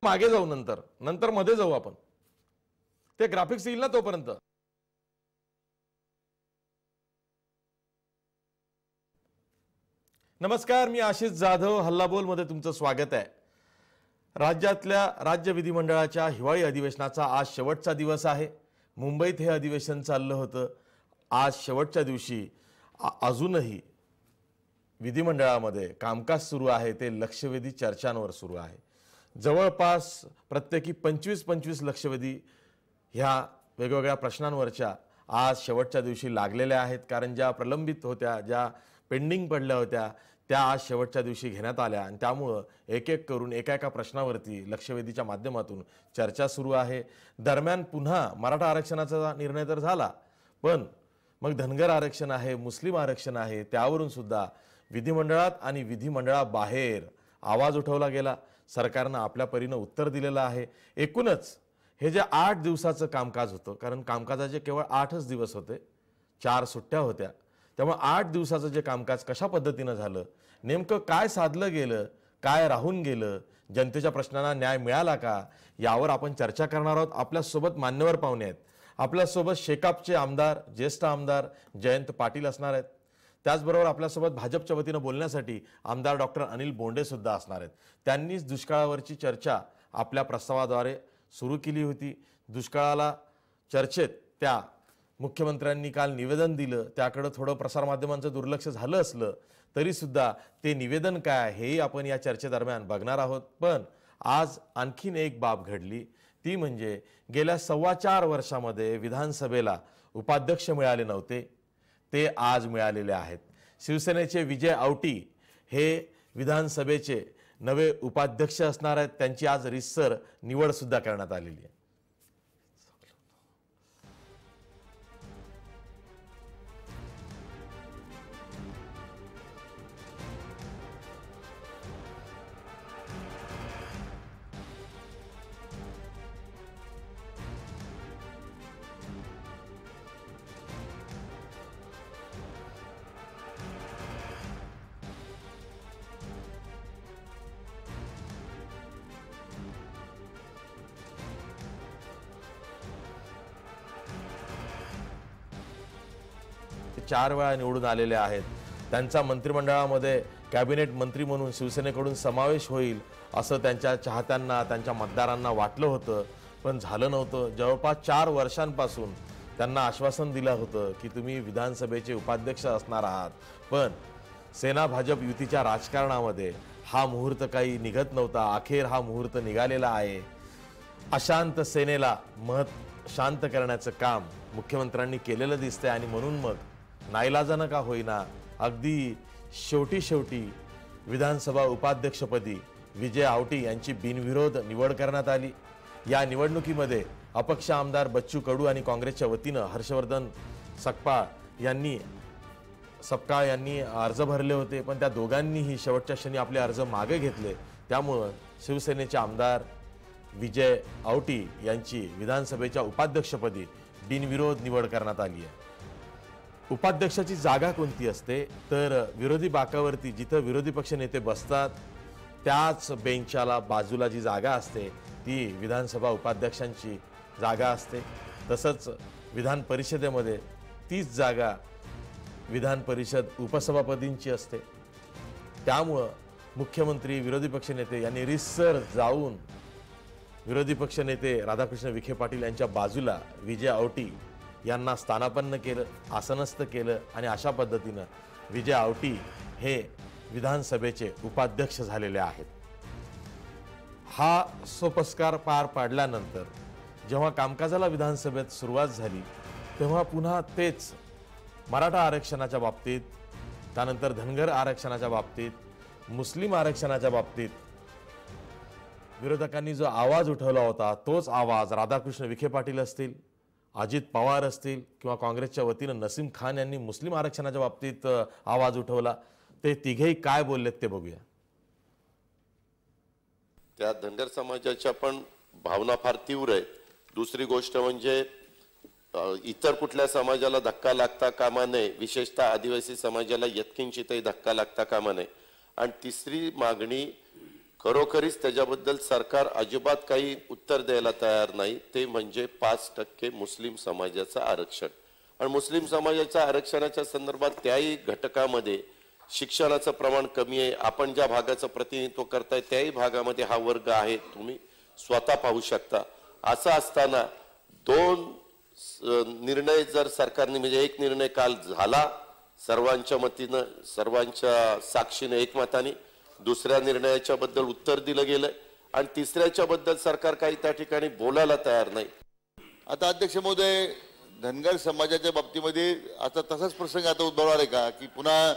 मागे जाऊ, नंतर मध्ये जाऊ आपण, ते ग्राफिक्स येईल ना तोपर्यंत. नमस्कार, मी आशिष जाधव, हल्लाबोल मध्ये तुमचं स्वागत आहे. राज्यातल्या राज्य विधिमंडळाच्या हिवाळी अधिवेशनाचा आज शेवटचा दिवस आहे. मुंबईत हे अधिवेशन चाललं होतं. आज शेवटच्या दिवशी अजूनही विधिमंडळामध्ये कामकाज सुरू आहे, ते लक्षवेधी चर्चांवर सुरू आहे. जवळपास प्रत्येकी 25 लक्षवेधी ह्या वेगवेगळ्या प्रश्नांवरच्या आज शेवटच्या दिवशी लागलेल्या आहेत. कारण ज्या प्रलंबित होत्या, ज्या पेंडिंग पडल्या होत्या, त्या आज शेवटच्या दिवशी घेण्यात आल्या आणि त्यामुळं एक एक करून एका प्रश्नावरती लक्षवेधीच्या माध्यमातून चर्चा सुरू आहे. दरम्यान पुन्हा मराठा आरक्षणाचा निर्णय तर झाला, पण मग धनगर आरक्षण आहे, मुस्लिम आरक्षण आहे, त्यावरून सुद्धा विधिमंडळात आणि विधिमंडळाबाहेर आवाज उठवला गेला. सरकारनं आपल्या परीनं उत्तर दिलेलं आहे. एकूणच हे जे 8 दिवसाचं कामकाज होतं, कारण कामकाजाचे केवळ 8च दिवस होते, 4 सुट्ट्या होत्या, त्यामुळे 8 दिवसाचं जे कामकाज कशा पद्धतीनं झालं, नेमकं काय साधलं गेलं, काय राहून गेलं, जनतेच्या प्रश्नांना न्याय मिळाला का, यावर आपण चर्चा करणार आहोत. आपल्यासोबत मान्यवर पाहुणे आहेत. आपल्यासोबत शेकापचे आमदार, ज्येष्ठ आमदार जयंत पाटील असणार आहेत. त्याचबरोबर आपल्यासोबत भाजपच्या वतीनं बोलण्यासाठी आमदार डॉक्टर अनिल बोंडे सुद्धा असणार आहेत. त्यांनीच दुष्काळावरची चर्चा आपल्या प्रस्तावाद्वारे सुरू केली होती. दुष्काळाला चर्चेत त्या मुख्यमंत्र्यांनी काल निवेदन दिलं, त्याकडे थोडं प्रसारमाध्यमांचं दुर्लक्ष झालं असलं तरीसुद्धा ते निवेदन काय हेही आपण या चर्चेदरम्यान बघणार आहोत. पण आज आणखीन एक बाब घडली, ती म्हणजे गेल्या 4.25 वर्षामध्ये विधानसभेला उपाध्यक्ष मिळाले नव्हते, ते आज मिळालेले आहेत. शिवसेनेचे विजय आवटी हे विधानसभेचे नवे उपाध्यक्ष असणार आहेत. त्यांची आज रीतसर निवड सुद्धा करण्यात आलेली आहे. चार वेळा निवडून आलेले आहेत. त्यांचा मंत्रिमंडळामध्ये कॅबिनेट मंत्री म्हणून शिवसेनेकडून समावेश होईल असं त्यांच्या चाहत्यांना, त्यांच्या मतदारांना वाटलं होतं, पण झालं नव्हतं. जवळपास 4 वर्षांपासून त्यांना आश्वासन दिलं होतं की तुम्ही विधानसभेचे उपाध्यक्ष असणार आहात, पण सेना भाजप युतीच्या राजकारणामध्ये हा मुहूर्त काही निघत नव्हता. अखेर हा मुहूर्त निघालेला आहे. अशांत सेनेला शांत करण्याचं काम मुख्यमंत्र्यांनी केलेलं दिसतंय आणि म्हणून मग नाईलाजानं का होईना अगदी शेवटी विधानसभा उपाध्यक्षपदी विजय आवटी यांची बिनविरोध निवड करण्यात आली. या निवडणुकीमध्ये अपक्ष आमदार बच्चू कडू आणि काँग्रेसच्या वतीनं हर्षवर्धन सपकाळ यांनी अर्ज भरले होते, पण त्या दोघांनीही शेवटच्या क्षणी आपले अर्ज मागे घेतले. त्यामुळं शिवसेनेचे आमदार विजय आवटी यांची विधानसभेच्या उपाध्यक्षपदी बिनविरोध निवड करण्यात आली आहे. उपाध्यक्षाची जागा कोणती असते तर विरोधी बाकावरती जिथं विरोधी पक्ष नेते बसतात त्याच बेंचाला बाजूला जी जागा असते ती विधानसभा उपाध्यक्षांची जागा असते. तसंच विधान परिषदेमध्ये तीच जागा विधान परिषद उपसभापतींची असते. त्यामुळं मुख्यमंत्री, विरोधी पक्षनेते यांनी रीतसर जाऊन विरोधी पक्षनेते राधाकृष्ण विखे पाटील यांच्या बाजूला विजय आवटी यांना स्थानापन्न केलं, आसनस्थ केलं आणि अशा पद्धतीनं विजय आवटी हे विधानसभेचे उपाध्यक्ष झालेले आहेत. हा सोपस्कार पार पाडल्यानंतर जेव्हा कामकाजाला विधानसभेत सुरुवात झाली तेव्हा पुन्हा तेच मराठा आरक्षणाच्या बाबतीत, त्यानंतर धनगर आरक्षणाच्या बाबतीत, मुस्लिम आरक्षणाच्या बाबतीत विरोधकांनी जो आवाज उठवला होता तोच आवाज राधाकृष्ण विखे पाटील असतील, अजित पवार असतील किंवा काँग्रेसच्या वतीनं नसीम खान यांनी मुस्लिम आरक्षणाच्या बाबतीत आवाज उठवला. ते तिघेही काय बोललेत ते बघूया. त्या धनगर समाजाच्या पण भावना फार तीव्र आहेत. दुसरी गोष्ट म्हणजे इतर कुठल्या समाजाला धक्का लागता कामा नये, विशेषतः आदिवासी समाजाला यत्किंचितही धक्का लागता कामा नये. आणि तिसरी मागणी खरोखरीच त्याच्याबद्दल सरकार अजिबात काही उत्तर द्यायला तयार नाही, ते म्हणजे 5% मुस्लिम समाजाचं आरक्षण. आणि मुस्लिम समाजाच्या आरक्षणाच्या संदर्भात त्याही घटकामध्ये शिक्षणाचं प्रमाण कमी आहे. आपण ज्या भागाचं प्रतिनिधित्व करताय त्याही भागामध्ये हा वर्ग आहे, तुम्ही स्वतः पाहू शकता. असं असताना दोन निर्णय जर सरकारने, म्हणजे एक निर्णय काल झाला सर्वांच्या मतीनं, सर्वांच्या साक्षीने एकमताने, दुसऱ्या निर्णयाच्या बद्दल उत्तर दिलं गेलंय आणि तिसऱ्याच्या बद्दल सरकार काही त्या ठिकाणी बोलायला तयार नाही. आता अध्यक्ष महोदय, धनगर समाजाच्या बाबतीमध्ये आता तसाच प्रसंग आता उद्भवणार आहे का की पुन्हा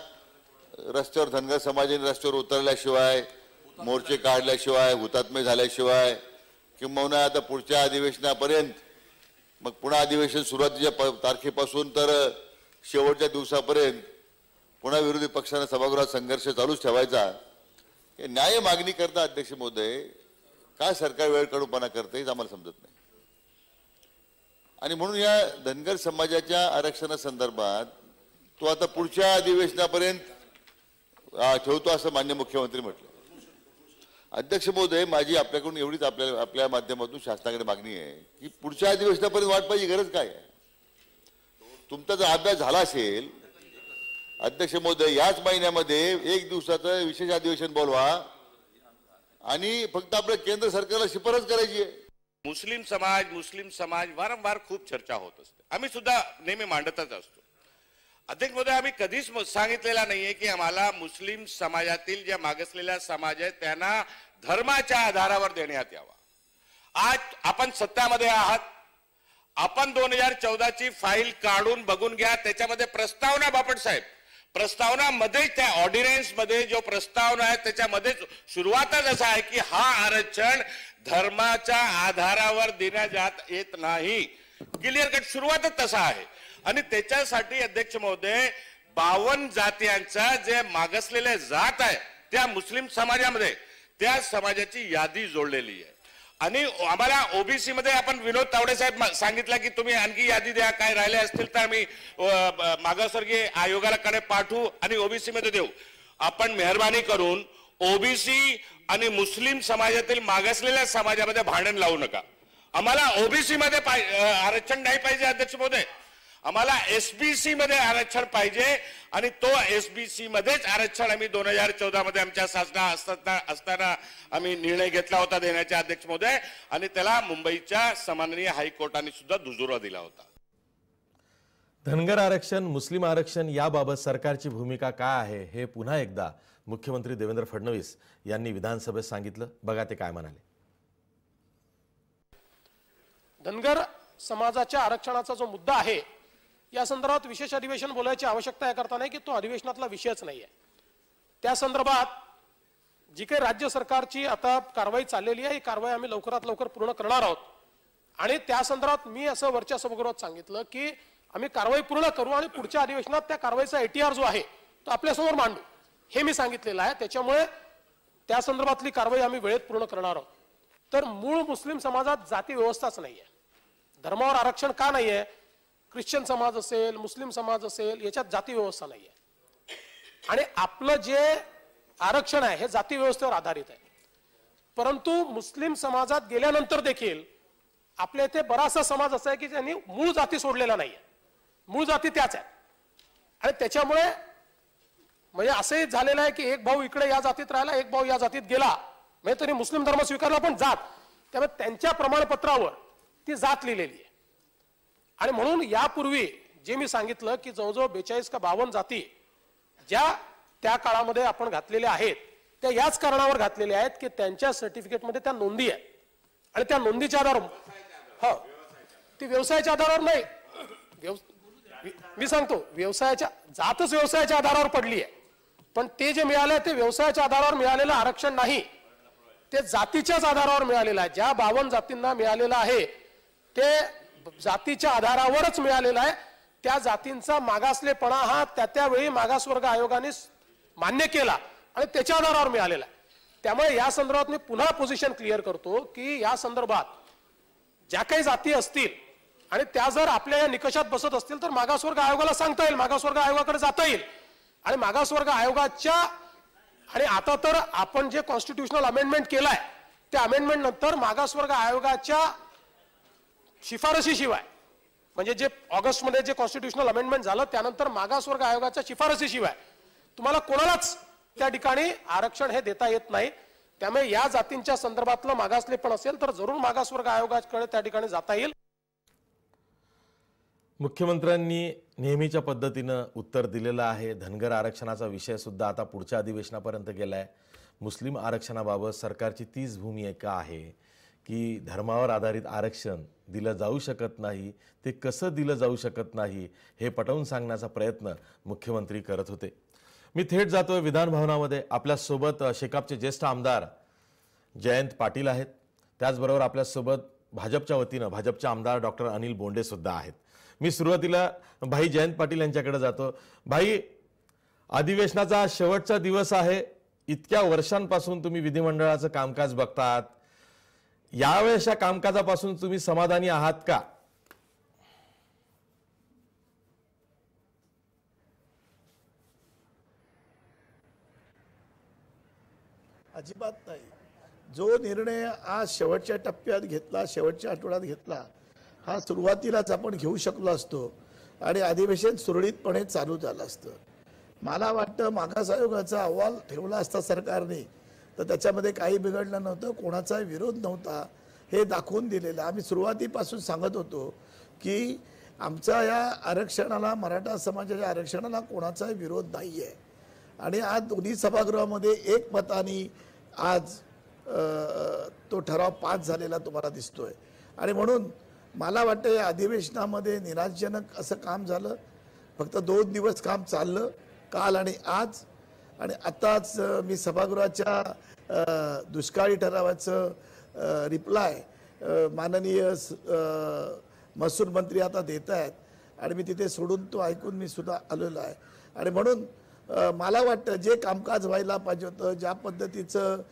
रस्त्यावर धनगर समाजाने रस्त्यावर उतरल्याशिवाय, मोर्चे काढल्याशिवाय, हुतात्मे झाल्याशिवाय, किंबहुना आता पुढच्या अधिवेशनापर्यंत, मग पुन्हा अधिवेशन सुरुवातीच्या तारखेपासून तर शेवटच्या दिवसापर्यंत पुन्हा विरोधी पक्षाने सभागृहात संघर्ष चालूच ठेवायचा? हे न्याय मागणी करता अध्यक्ष महोदय, काय सरकार वेळ काढूपणा करते हेच आम्हाला समजत नाही. आणि म्हणून या धनगर समाजाच्या आरक्षणासंदर्भात तो आता पुढच्या अधिवेशनापर्यंत ठेवतो असं माननीय मुख्यमंत्री म्हटलं. अध्यक्ष महोदय, माझी आपल्याकडून एवढीच आपल्या माध्यमातून शासनाकडे मागणी आहे की पुढच्या अधिवेशनापर्यंत वाट पाहिजे, गरज काय आहे? तुमचा जर अभ्यास झाला असेल अध्यक्ष महोदय, याच महिन्यामध्ये एक दिवसाचं विशेष अधिवेशन बोलवा आणि फक्त आपल्या केंद्र सरकारला शिफारस करायची आहे. मुस्लिम समाज वारंवार खूप चर्चा होत असते, आम्ही सुद्धा नेहमी मांडतच असतो. अध्यक्ष महोदय, आम्ही कधीच सांगितलेला नाहीये की आम्हाला मुस्लिम समाजातील ज्या मागासलेल्या समाज आहेत त्यांना धर्माच्या आधारावर देण्यात यावा. आज आपण सत्तामध्ये आहात, आपण 2014ची फाईल काढून बघून घ्या, त्याच्यामध्ये प्रस्तावना, बापट साहेब, प्रस्तावनामध्ये त्या ऑर्डिनन्स मध्ये जो प्रस्तावना आहे त्याच्यामध्ये सुरुवातच असा आहे की हा आरक्षण धर्माच्या आधारावर देण्यात येत नाही. क्लिअर कट सुरुवातच तसा आहे. आणि त्याच्यासाठी अध्यक्ष महोदय 52 जातीयांचा जे मागासलेले जात आहे त्या मुस्लिम समाजामध्ये त्या समाजाची यादी जोडलेली आहे. आणि आम्हाला ओबीसी मध्ये आपण विनोद तावडे साहेब सांगितलं की तुम्ही आणखी यादी द्या, काय राहिले असतील तर आम्ही मागासवर्गीय आयोगाकडे पाठवू आणि ओबीसी मध्ये देऊ. आपण मेहरबानी करून ओबीसी आणि मुस्लिम समाजातील मागासलेल्या समाजामध्ये भांडण लावू नका. आम्हाला ओबीसी मध्ये आरक्षण नाही पाहिजे अध्यक्ष महोदय, आम्हाला एसबीसी मध्ये आरक्षण पाहिजे. आणि तो एसबीसी मध्येच आरक्षण आम्ही 2014 मध्ये आमच्या शासनात असताना आम्ही निर्णय घेतला होता देण्याचे अध्यक्ष महोदय, आणि त्याला मुंबईच्या सन्माननीय हायकोर्टाने सुद्धा दुजोरा दिला होता. धनगर आरक्षण, मुस्लिम आरक्षण याबाबत सरकारची भूमिका काय आहे हे पुन्हा एकदा मुख्यमंत्री देवेंद्र फडणवीस यांनी विधानसभेत सांगितलं. बघा ते काय म्हणाले. धनगर समाजाच्या आरक्षणाचा जो मुद्दा आहे या संदर्भात विशेष अधिवेशन बोलायची आवश्यकता याकरता नाही की तो अधिवेशनातला विषयच नाहीये. त्या संदर्भात जी काही राज्य सरकारची आता कारवाई चाललेली आहे ही कारवाई आम्ही लवकरात लवकर पूर्ण करणार आहोत. आणि त्या संदर्भात मी असं वरच्या सभागृहात सांगितलं की आम्ही कारवाई पूर्ण करू आणि पुढच्या अधिवेशनात त्या कारवाईचा एटीआर जो आहे तो आपल्यासमोर मांडू, हे मी सांगितलेलं आहे. त्याच्यामुळे त्या संदर्भातली कारवाई आम्ही वेळेत पूर्ण करणार आहोत. तर मूळ मुस्लिम समाजात जाती व्यवस्थाच नाहीये. धर्मावर आरक्षण का नाहीये? ख्रिश्चन समाज असेल, मुस्लिम समाज असेल, याच्यात जाती व्यवस्था नाहीये. आणि आपलं जे आरक्षण आहे हे जाती व्यवस्थेवर आधारित आहे. परंतु मुस्लिम समाजात गेल्यानंतर देखील आपल्या इथे बराचसा समाज असा आहे की त्यांनी मूळ जाती सोडलेला नाहीये, मूळ जाती त्याच आहेत. आणि त्याच्यामुळे म्हणजे असंही झालेलं आहे की एक भाऊ इकडे या जातीत राहिला, एक भाऊ या जातीत गेला, म्हणजे तरी मुस्लिम धर्म स्वीकारला पण जात, त्यामुळे त्यांच्या प्रमाणपत्रावर ती जात लिहिलेली आहे. आणि म्हणून यापूर्वी जे मी सांगितलं की जवळजवळ 42 का 52 जाती ज्या त्या काळामध्ये आपण घातलेल्या आहेत त्या याच कारणावर घातलेल्या आहेत की त्यांच्या सर्टिफिकेटमध्ये त्या नोंदी आहेत. आणि त्या नोंदीच्या आधारावर, हो, ती व्यवसायाच्या आधारावर नाही, मी सांगतो व्यवसायाच्या जातच व्यवसायाच्या आधारावर पडली आहे. पण ते जे मिळाले ते व्यवसायाच्या आधारावर मिळालेलं आरक्षण नाही, ते जातीच्याच आधारावर मिळालेलं आहे. ज्या 52 जातींना मिळालेलं आहे ते जातीच्या आधारावरच मिळालेला आहे. त्या जातींचा मागासलेपणा हा त्यावेळी मागासवर्ग आयोगाने मान्य केला आणि त्याच्या आधारावर मिळालेला आहे. त्यामुळे या संदर्भात मी पुन्हा पोझिशन क्लिअर करतो की या संदर्भात ज्या काही जाती असतील आणि त्या जर आपल्या या निकषात बसत असतील तर मागासवर्ग आयोगाला सांगता येईल, मागासवर्ग आयोगाकडे जाता येईल आणि मागासवर्ग आयोगाच्या आणि आता तर आपण जे कॉन्स्टिट्यूशनल अमेंडमेंट केलाय त्या अमेंडमेंट नंतर मागासवर्ग आयोगाच्या शिफारसीशिवाय, म्हणजे जे ऑगस्टमध्ये जे कॉन्स्टिट्यूशनल अमेंडमेंट झालं त्यानंतर मागासवर्ग आयोगाच्या शिफारसीशिवाय तुम्हाला कोणालाच त्या ठिकाणी आरक्षण हे देता येत नाही. त्यामुळे या जातींच्या संदर्भातलं मागासलेपण असेल तर जरूर मागासवर्ग आयोगाकडे त्या ठिकाणी जाता येईल. मुख्यमंत्र्यांनी नेहमीच्या पद्धतीनं उत्तर दिलेलं आहे. धनगर आरक्षणाचा विषय सुद्धा आता पुढच्या अधिवेशनापर्यंत गेलाय. मुस्लिम आरक्षणाबाबत सरकारची तीच भूमिका आहे की धर्मावर आधारित आरक्षण दिलं जाऊ शकत नाही, ते कसं दिलं जाऊ शकत नाही हे पटवून सांगण्याचा प्रयत्न मुख्यमंत्री करत होते. मी थेट जातोय विधान भवनामध्ये. आपल्यासोबत शेकापचे ज्येष्ठ आमदार जयंत पाटील आहेत, त्याचबरोबर आपल्यासोबत भाजपच्या वतीनं भाजपचे आमदार डॉक्टर अनिल बोंडे सुद्धा आहेत. मी सुरुवातीला भाई जयंत पाटील यांच्याकडे जातो. भाई, अधिवेशनाचा शेवटचा दिवस आहे. इतक्या वर्षांपासून तुम्ही विधिमंडळाचं कामकाज बघतात, यावेळेस या कामकाजापासून तुम्ही समाधानी आहात का? अजिबात नाही. जो निर्णय आज शेवटच्या टप्प्यात घेतला, शेवटच्या आठवड्यात घेतला, हा सुरुवातीलाच आपण घेऊ शकलो असतो आणि अधिवेशन सुरळीतपणे चालू झालं असतं. मला वाटतं मागास आयोगाचा अहवाल ठेवला असता सरकारने तर त्याच्यामध्ये काही बिघडलं नव्हतं, कोणाचा विरोध नव्हता हे दाखवून दिलेलं. आम्ही सुरुवातीपासून सांगत होतो की आमच्या या आरक्षणाला, मराठा समाजाच्या आरक्षणाला कोणाचाही विरोध नाही आहे आणि आज दोन्ही सभागृहामध्ये एकमताने आज तो ठराव पास झालेला तुम्हाला दिसतोय. आणि म्हणून मला वाटतं या अधिवेशनामध्ये निराशजनक असं काम झालं. फक्त 2 दिवस काम चाललं, काल आणि आज. आणि आताच मी सभागृहाच्या दुष्काळी ठरावाचं रिप्लाय माननीय महसूल मंत्री आता देत आहेत आणि मी तिथे सोडून तो ऐकून मी सुद्धा आलेलो आहे. आणि म्हणून मला वाटतं जे कामकाज व्हायला पाहिजे होतं, ज्या पद्धतीचं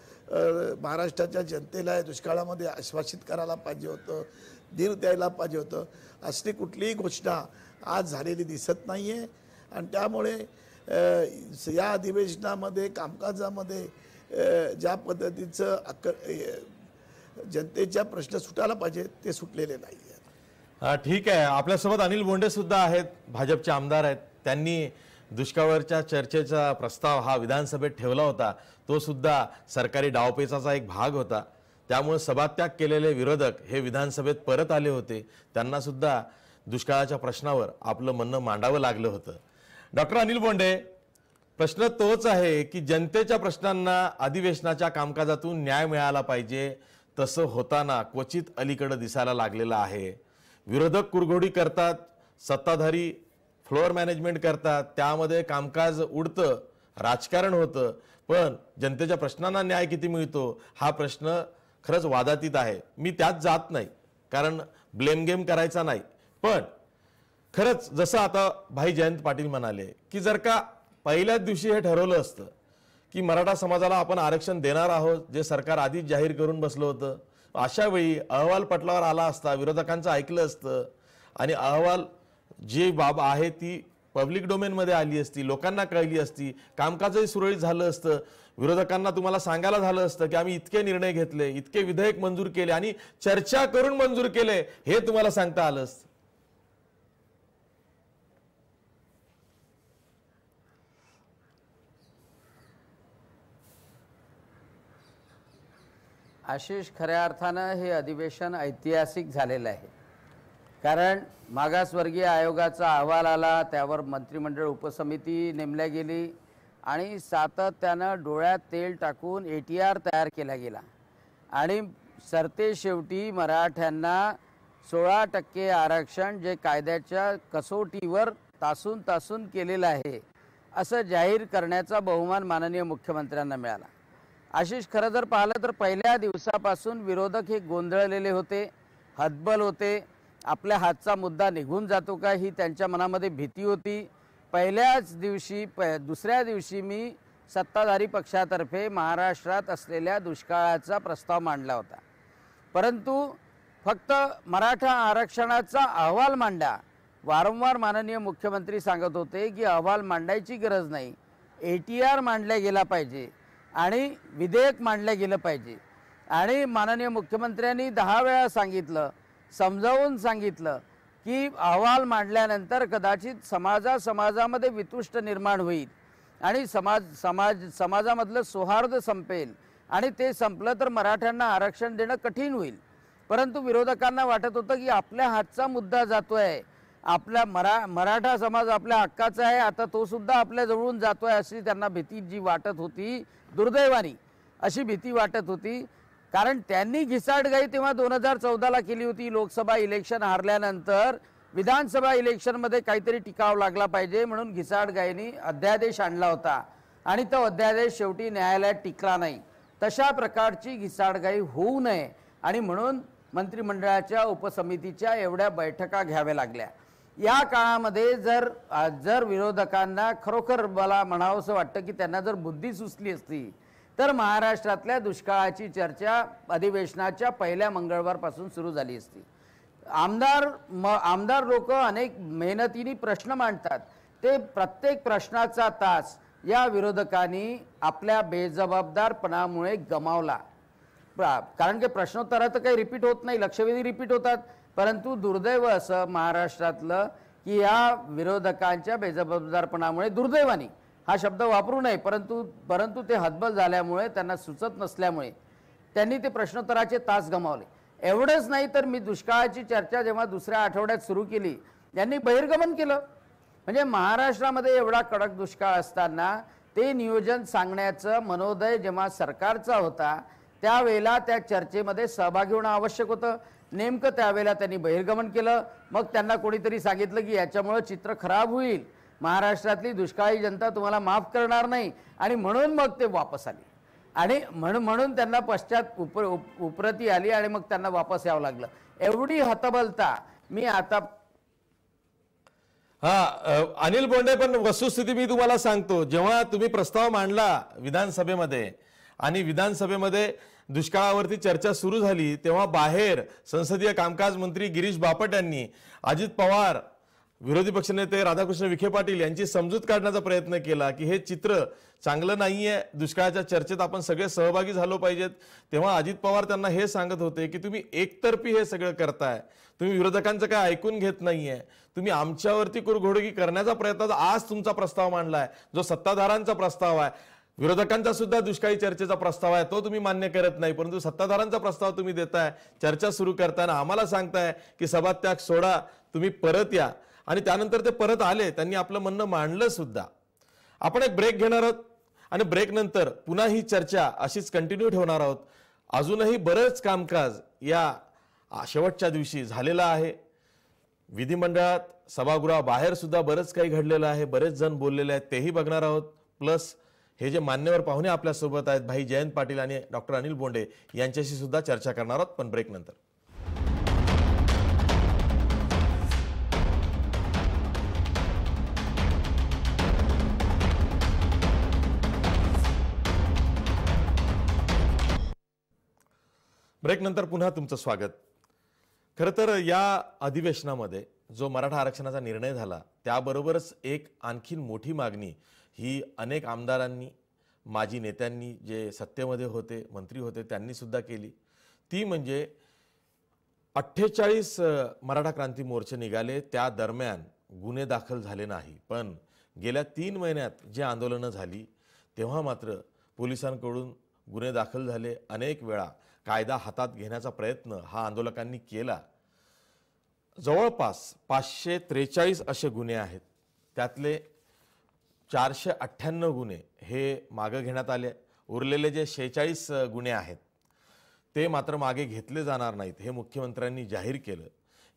महाराष्ट्राच्या जनतेला दुष्काळामध्ये आश्वासित करायला पाहिजे होतं, धीर द्यायला पाहिजे होतं, असली कुठलीही घोषणा आज झालेली दिसत नाही आहे. आणि त्यामुळे या अधिवेशनामध्ये कामकाजामध्ये ज्या पद्धतीचं जनतेच्या प्रश्न सुटायला पाहिजे ते सुटलेले नाही आहेत. ठीक आहे. आपल्यासोबत अनिल बोंडे सुद्धा आहेत, भाजपचे आमदार आहेत. त्यांनी दुष्काळावरच्या चर्चेचा प्रस्ताव हा विधानसभेत ठेवला होता, तो सुद्धा सरकारी डावपेचाचा एक भाग होता. त्यामुळे सभात्याग केलेले विरोधक हे विधानसभेत परत आले होते. त्यांना सुद्धा दुष्काळाच्या प्रश्नावर आपलं म्हणणं मांडावं लागलं होतं. डॉक्टर अनिल बोंडे, प्रश्न तोच आहे की जनतेच्या प्रश्नांना अधिवेशनाच्या कामकाजातून न्याय मिळाला पाहिजे, तसं होताना क्वचित अलीकडे दिसायला लागलेलं आहे. विरोधक कुरघोडी करतात, सत्ताधारी फ्लोअर मॅनेजमेंट करतात, त्यामध्ये कामकाज उडतं, राजकारण होतं. पण जनतेच्या प्रश्नांना न्याय किती मिळतो हा प्रश्न खरंच वादातीत आहे. मी त्यात जात नाही, कारण ब्लेम गेम करायचा नाही. पण खरंच जसं आता भाई जयंत पाटील म्हणाले की जर का पहिल्याच दिवशी हे ठरवलं असतं की मराठा समाजाला आपण आरक्षण देणार आहोत, जे सरकार आधीच जाहीर करून बसलं होतं, अशा वेळी अहवाल पटलावर आला असता, विरोधकांचं ऐकलं असतं आणि अहवाल जी बाब आहे ती पब्लिक डोमेनमध्ये आली असती, लोकांना कळली असती, कामकाजही सुरळीत झालं असतं. विरोधकांना तुम्हाला सांगायला झालं असतं की आम्ही इतके निर्णय घेतले, इतके विधेयक मंजूर केले आणि चर्चा करून मंजूर केले, हे तुम्हाला सांगता आलं असतं. आशिष, खऱ्या अर्थानं हे अधिवेशन ऐतिहासिक झालेलं आहे. कारण मागासवर्गीय आयोगाचा अहवाल आला, त्यावर मंत्रिमंडळ उपसमिती नेमल्या गेली आणि सातत्यानं डोळ्यात तेल टाकून ATR तयार केला गेला आणि सरतेशेवटी मराठ्यांना 16% आरक्षण जे कायद्याच्या कसोटीवर तासून केलेलं आहे असं जाहीर करण्याचा बहुमान माननीय मुख्यमंत्र्यांना मिळाला. आशिष, खरं जर पाहिलं तर पहिल्या दिवसापासून विरोधक हे गोंधळलेले होते, हतबल होते. आपल्या हातचा मुद्दा निघून जातो का ही त्यांच्या मनामध्ये भीती होती. पहिल्याच दिवशी दुसऱ्या दिवशी मी सत्ताधारी पक्षातर्फे महाराष्ट्रात असलेल्या दुष्काळाचा प्रस्ताव मांडला होता, परंतु फक्त मराठा आरक्षणाचा अहवाल मांडा. वारंवार माननीय मुख्यमंत्री सांगत होते की अहवाल मांडायची गरज नाही, ATR मांडला गेला पाहिजे. आणि विधेयक मांडलं गेलं पाहिजे. आणि माननीय मुख्यमंत्र्यांनी 10 वेळा सांगितलं, समजावून सांगितलं की अहवाल मांडल्यानंतर कदाचित समाजामध्ये वितुष्ट निर्माण होईल आणि समाजामधलं सौहार्द संपेल आणि ते संपलं तर मराठ्यांना आरक्षण देणं कठीण होईल. परंतु विरोधकांना वाटत होतं की आपल्या हातचा मुद्दा जातोय, आपल्या मराठा समाज आपल्या हक्काचा आहे, आता तो सुद्धा आपल्या जवळून जातोय अशी त्यांना भीती जी वाटत होती, दुर्दैवानी अशी भीती वाटत होती. कारण त्यांनी घिसाडघाई तेव्हा 2014ला केली होती. लोकसभा इलेक्शन हारल्यानंतर विधानसभा इलेक्शनमध्ये काहीतरी टिकाव लागला पाहिजे म्हणून घिसाडघाईनी अध्यादेश आणला होता आणि तो अध्यादेश शेवटी न्यायालयात टिकला नाही. तशा प्रकारची घिसाडघाई होऊ नये आणि म्हणून मंत्रिमंडळाच्या उपसमितीच्या एवढ्या बैठका घ्याव्या लागल्या. या काळामध्ये जर विरोधकांना खरोखर मला म्हणावंसं वाटतं की त्यांना जर बुद्धी सुचली असती तर महाराष्ट्रातल्या दुष्काळाची चर्चा अधिवेशनाच्या पहिल्या मंगळवारपासून सुरू झाली असती. आमदार लोक अनेक मेहनतीने प्रश्न मांडतात, ते प्रत्येक प्रश्नाचा तास या विरोधकांनी आपल्या बेजबाबदारपणामुळे गमावला. कारण की प्रश्नोत्तर तर काही रिपीट होत नाही, लक्षवेधी रिपीट होतात. परंतु दुर्दैव असं महाराष्ट्रातलं की या विरोधकांच्या बेजबाबदारपणामुळे, दुर्दैवानी हा शब्द वापरू नये, परंतु ते हतबल झाल्यामुळे, त्यांना सुचत नसल्यामुळे त्यांनी ते प्रश्नोत्तराचे तास गमावले. एवढंच नाही तर मी दुष्काळाची चर्चा जेव्हा दुसऱ्या आठवड्यात सुरू केली यांनी बहिर्गमन केलं. म्हणजे महाराष्ट्रामध्ये एवढा कडक दुष्काळ असताना ते नियोजन सांगण्याचं मनोदय जेव्हा सरकारचा होता त्यावेळेला त्या चर्चेमध्ये सहभागी होणं आवश्यक होतं. नेमकं त्यावेळेला त्यांनी बहिर्गमन केलं. मग त्यांना कोणीतरी सांगितलं की याच्यामुळे चित्र खराब होईल, महाराष्ट्रातली दुष्काळी जनता तुम्हाला माफ करणार नाही आणि म्हणून मग ते वापस आले आणि म्हणून त्यांना पश्चात उपरती आली आणि मग त्यांना वापस यावं लागलं. एवढी हतबलता मी आता अनिल बोंडे, पण वस्तुस्थिती मी तुम्हाला सांगतो, जेव्हा तुम्ही प्रस्ताव मांडला विधानसभेमध्ये आणि विधानसभेमध्ये दुष्काळावरती चर्चा सुरू झाली तेव्हा बाहेर संसदीय कामकाज मंत्री गिरीश बापट यांनी अजित पवार, विरोधी पक्षनेते राधाकृष्ण विखे पाटील यांची समजूत काढण्याचा प्रयत्न केला की हे चित्र चांगलं नाहीये, दुष्काळाच्या चर्चेत आपण सगळे सहभागी झालो पाहिजेत. तेव्हा अजित पवार त्यांना हे सांगत होते की तुम्ही एकतर्फी हे सगळं करताय, तुम्ही विरोधकांचं काय ऐकून घेत नाहीये, तुम्ही आमच्यावरती कुरघोडगी करण्याचा प्रयत्न, आज तुमचा प्रस्ताव मांडलाय जो सत्ताधारांचा प्रस्ताव आहे, विरोधकांचा सुद्धा दुष्काळी चर्चेचा प्रस्ताव आहे तो तुम्ही मान्य करत नाही, परंतु सत्ताधारांचा प्रस्ताव तुम्ही देताय, चर्चा सुरू करताना आम्हाला सांगताय की सभात्याग सोडा, तुम्ही परत या. आणि त्यानंतर ते परत आले, त्यांनी आपलं म्हणणं मांडलं सुद्धा. आपण एक ब्रेक घेणार आहोत आणि ब्रेक नंतर पुन्हा ही चर्चा अशीच कंटिन्यू ठेवणार आहोत. अजूनही बरंच कामकाज या शेवटच्या दिवशी झालेलं आहे. विधिमंडळात सभागृहाबाहेर सुद्धा बरंच काही घडलेलं आहे, बरेच जण बोललेले आहेत तेही बघणार आहोत. प्लस हे जे मान्यवर पाहुणे आपल्यासोबत आहेत भाई जयंत पाटील आणि डॉक्टर अनिल बोंडे यांच्याशी सुद्धा चर्चा करणार आहोत, पण ब्रेक नंतर. ब्रेक नंतर पुन्हा तुमचं स्वागत. खरं तर या अधिवेशनामध्ये जो मराठा आरक्षणाचा निर्णय झाला त्याबरोबरच एक आणखीन मोठी मागणी ही अनेक आमदारांनी, माजी नेत्यांनी, जे सत्तेमध्ये होते, मंत्री होते, त्यांनी सुद्धा केली. ती म्हणजे 48 मराठा क्रांती मोर्चे निघाले, त्या दरम्यान गुन्हे दाखल झाले नाही, पण गेल्या 3 महिन्यात जे आंदोलनं झाली तेव्हा मात्र पोलिसांकडून गुन्हे दाखल झाले. अनेक वेळा कायदा हातात घेण्याचा प्रयत्न हा आंदोलकांनी केला. जवळपास 543 असे गुन्हे आहेत, त्यातले 498 गुन्हे हे मागे घेण्यात आले. उरलेले जे 46 गुन्हे आहेत ते मात्र मागे घेतले जाणार नाहीत, हे मुख्यमंत्र्यांनी जाहीर केलं.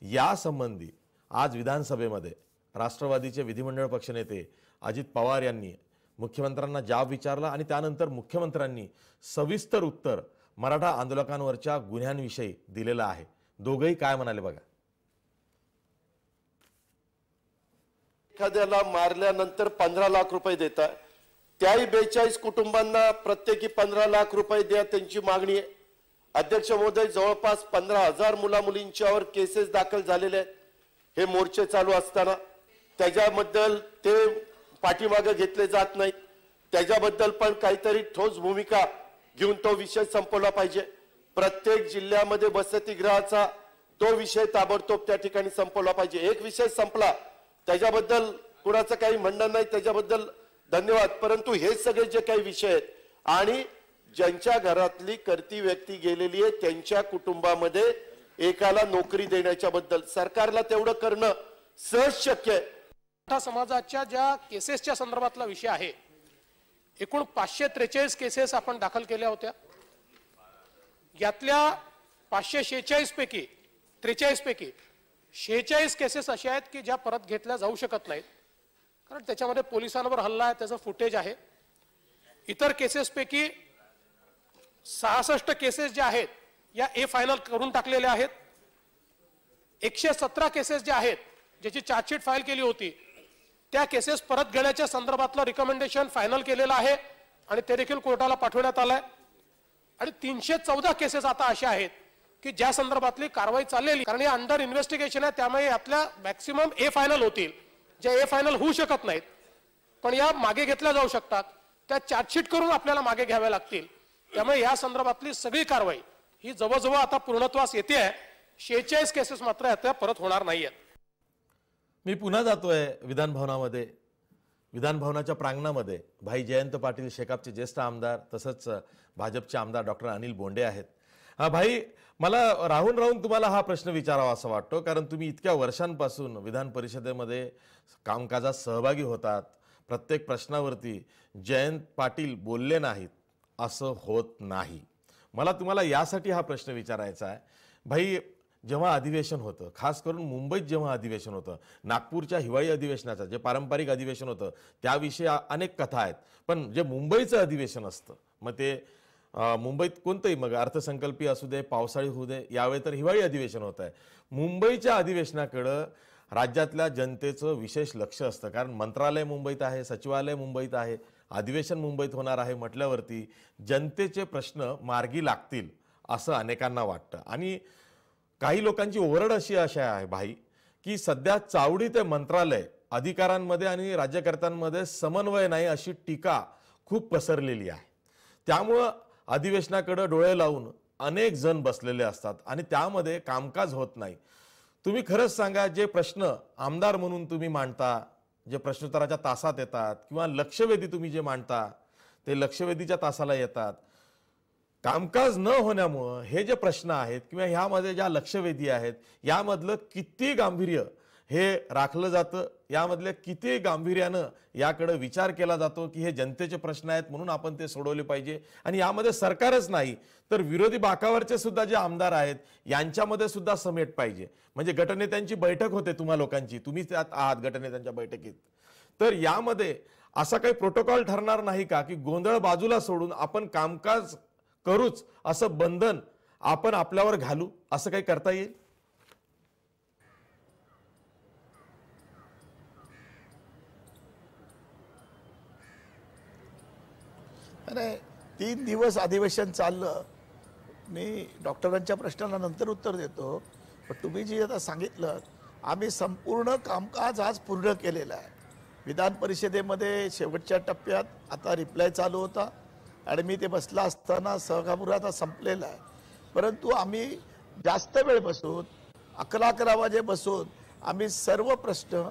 यासंबंधी आज विधानसभेमध्ये राष्ट्रवादीचे विधिमंडळ पक्षनेते अजित पवार यांनी मुख्यमंत्र्यांना जाब विचारला आणि त्यानंतर मुख्यमंत्र्यांनी सविस्तर उत्तर मराठा आंदोलकांवरच्या गुन्ह्यांविषयी दिलेलं आहे. दोघंही काय म्हणाले बघा. एखाद्याला मारल्यानंतर 15 लाख रुपये देतात, त्याही 42 कुटुंबांना प्रत्येकी 15 लाख रुपये द्या, त्यांची मागणी आहे. अध्यक्ष महोदय, जवळपास 15,000 मुला मुलींच्यावर केसेस दाखल झालेले आहेत हे मोर्चे चालू असताना. त्याच्याबद्दल ते पाठीमागे घेतले जात नाहीत. त्याच्याबद्दल पण काहीतरी ठोस भूमिका घेऊन तो विषय संपवला पाहिजे. प्रत्येक जिल्ह्यामध्ये वसतिगृहाचा तो विषय ताबडतोब त्या ठिकाणी संपवला पाहिजे. एक विषय संपला, त्याच्याबद्दल कुणाचं काही म्हणणं नाही, त्याच्याबद्दल धन्यवाद. परंतु हे सगळे जे काही विषय आहेत आणि ज्यांच्या घरातली करती व्यक्ती गेलेली आहे त्यांच्या कुटुंबामध्ये एकाला नोकरी देण्याच्या बद्दल सरकारला तेवढं करणं सहज शक्य आहे. मराठा समाजाच्या ज्या केसेसच्या संदर्भातला विषय आहे, एकूण 543 केसेस आपण दाखल केल्या होत्या. यातल्या 546 पैकी 43 पैकी 46 केसेस अशा आहेत की ज्या परत घेतल्या जाऊ शकत नाहीत, कारण त्याच्यामध्ये पोलिसांवर हल्ला आहे, त्याचं फुटेज आहे. इतर केसेस पैकी 66 केसेस ज्या आहेत या ए फायनल करून टाकलेल्या आहेत. 117 केसेस ज्या आहेत ज्याची चार्जशीट फाईल केली होती त्या केसेस परत घेण्याच्या संदर्भातलं रिकमेंडेशन फायनल केलेलं आहे आणि ते देखील कोर्टाला पाठवण्यात आलंय. आणि 314 केसेस आता अशा आहेत की ज्या संदर्भातली कारवाई चाललेली, कारण हे अंडर इन्व्हेस्टिगेशन आहे, त्यामुळे यातल्या मॅक्सिमम ए फायनल होतील. ज्या ए फायनल होऊ शकत नाहीत पण या मागे घेतल्या जाऊ शकतात, त्या चार्जशीट करून आपल्याला मागे घ्याव्या लागतील. त्यामुळे या संदर्भातली सगळी कारवाई ही जवळजवळ आता पूर्णत्वास येते आहे. 46 केसेस मात्र आता परत होणार नाहीयेत. मी पुन्हा जातोय विधान भवनामध्ये. विधान भवनाच्या प्रांगणामध्ये भाई जयंत पाटील शेकापचे ज्येष्ठ आमदार तसंच भाजपचे आमदार डॉक्टर अनिल बोंडे आहेत. भाई, मला राहून राहून तुम्हाला हा प्रश्न विचारावा असं वाटतो, कारण तुम्ही इतक्या वर्षांपासून विधान परिषदेमध्ये कामकाजात सहभागी होतात. प्रत्येक प्रश्नावरती जयंत पाटील बोलले नाहीत असं होत नाही. मला तुम्हाला यासाठी हा प्रश्न विचारायचा आहे. भाई, जेव्हा अधिवेशन होतं, खास करून मुंबईत जेव्हा अधिवेशन होतं, नागपूरच्या हिवाळी अधिवेशनाचं जे पारंपरिक अधिवेशन होतं त्याविषयी अनेक कथा आहेत, पण जे मुंबईचं अधिवेशन असतं, मग ते मुंबईत कोणतंही, मग अर्थसंकल्पीय असू दे, पावसाळी होऊ दे, यावेळी तर हिवाळी अधिवेशन होत आहे. मुंबईच्या अधिवेशनाकडं राज्यातल्या जनतेचं विशेष लक्ष असतं, कारण मंत्रालय मुंबईत आहे, सचिवालय मुंबईत आहे, अधिवेशन मुंबईत होणार आहे म्हटल्यावरती जनतेचे प्रश्न मार्गी लागतील असं अनेकांना वाटतं. आणि काही लोकांची ओरड अशी आहे भाई की सध्या चावडी ते मंत्रालय अधिकाऱ्यांमध्ये आणि राज्यकर्त्यांमध्ये समन्वय नाही अशी टीका खूप पसरलेली आहे. त्यामुळं अधिवेशनाकडे डोळे लावून अनेक जण बसलेले असतात आणि त्यामध्ये कामकाज होत नाही. तुम्ही खरंच सांगा, जे प्रश्न आमदार म्हणून तुम्ही मांडता, जे प्रश्नोत्तराच्या तासात येतात किंवा लक्षवेधी तुम्ही जे मांडता ते लक्षवेधीच्या तासाला येतात, कामकाज न होण्यामुळं हे जे प्रश्न आहेत किंवा ह्यामध्ये ज्या लक्षवेधी आहेत यामधलं किती गांभीर्य हे राखलं जातं, यामधल्या किती गांभीर्यानं याकडे विचार केला जातो की हे जनतेचे प्रश्न आहेत म्हणून आपण ते सोडवले पाहिजे. आणि यामध्ये सरकारच नाही तर विरोधी बाकावरचे सुद्धा जे आमदार आहेत यांच्यामध्ये सुद्धा समेट पाहिजे. म्हणजे गटनेत्यांची बैठक होते तुम्हा लोकांची, तुम्ही त्यात आहात गटनेत्यांच्या बैठकीत, तर यामध्ये असा काही प्रोटोकॉल ठरणार नाही का की गोंधळ बाजूला सोडून आपण कामकाज करूच असं बंधन आपण आपल्यावर घालू, असं काही करता येईल? नाही, 3 दिवस अधिवेशन चाललं. मी डॉक्टरांच्या प्रश्नाला नंतर उत्तर देतो, पण तुम्ही जे आता सांगितलं, आम्ही संपूर्ण कामकाज आज पूर्ण केलेलं आहे. विधान परिषदेमध्ये शेवटच्या टप्प्यात आता रिप्लाय चालू होता आणि मी ते बसला असताना सहकापूर आता संपलेला आहे. परंतु आम्ही जास्त वेळ बसून 11 वाजे बसून आम्ही सर्व प्रश्न,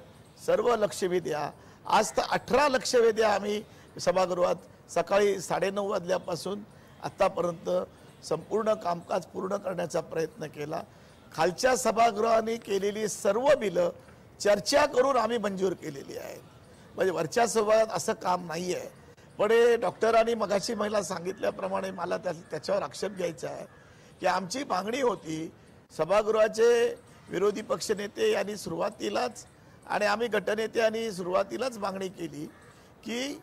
सर्व लक्षवेध्या, आज तर 18 लक्षवेध्या आम्ही सभागृहात सकाळी 9:30 वाजल्यापासून आत्तापर्यंत संपूर्ण कामकाज पूर्ण करण्याचा प्रयत्न केला. खालच्या सभागृहाने केलेली सर्व बिलं चर्चा करून आम्ही मंजूर केलेली आहेत. म्हणजे वरच्या सभागृहात असं काम नाही आहे. पण डॉक्टरांनी मगाशी मला सांगितल्याप्रमाणे मला त्याच्यावर आक्षेप घ्यायचा आहे की आमची मागणी होती, सभागृहाचे विरोधी पक्षनेते यांनी सुरुवातीलाच आणि आम्ही गटनेत्यांनी सुरुवातीलाच मागणी केली की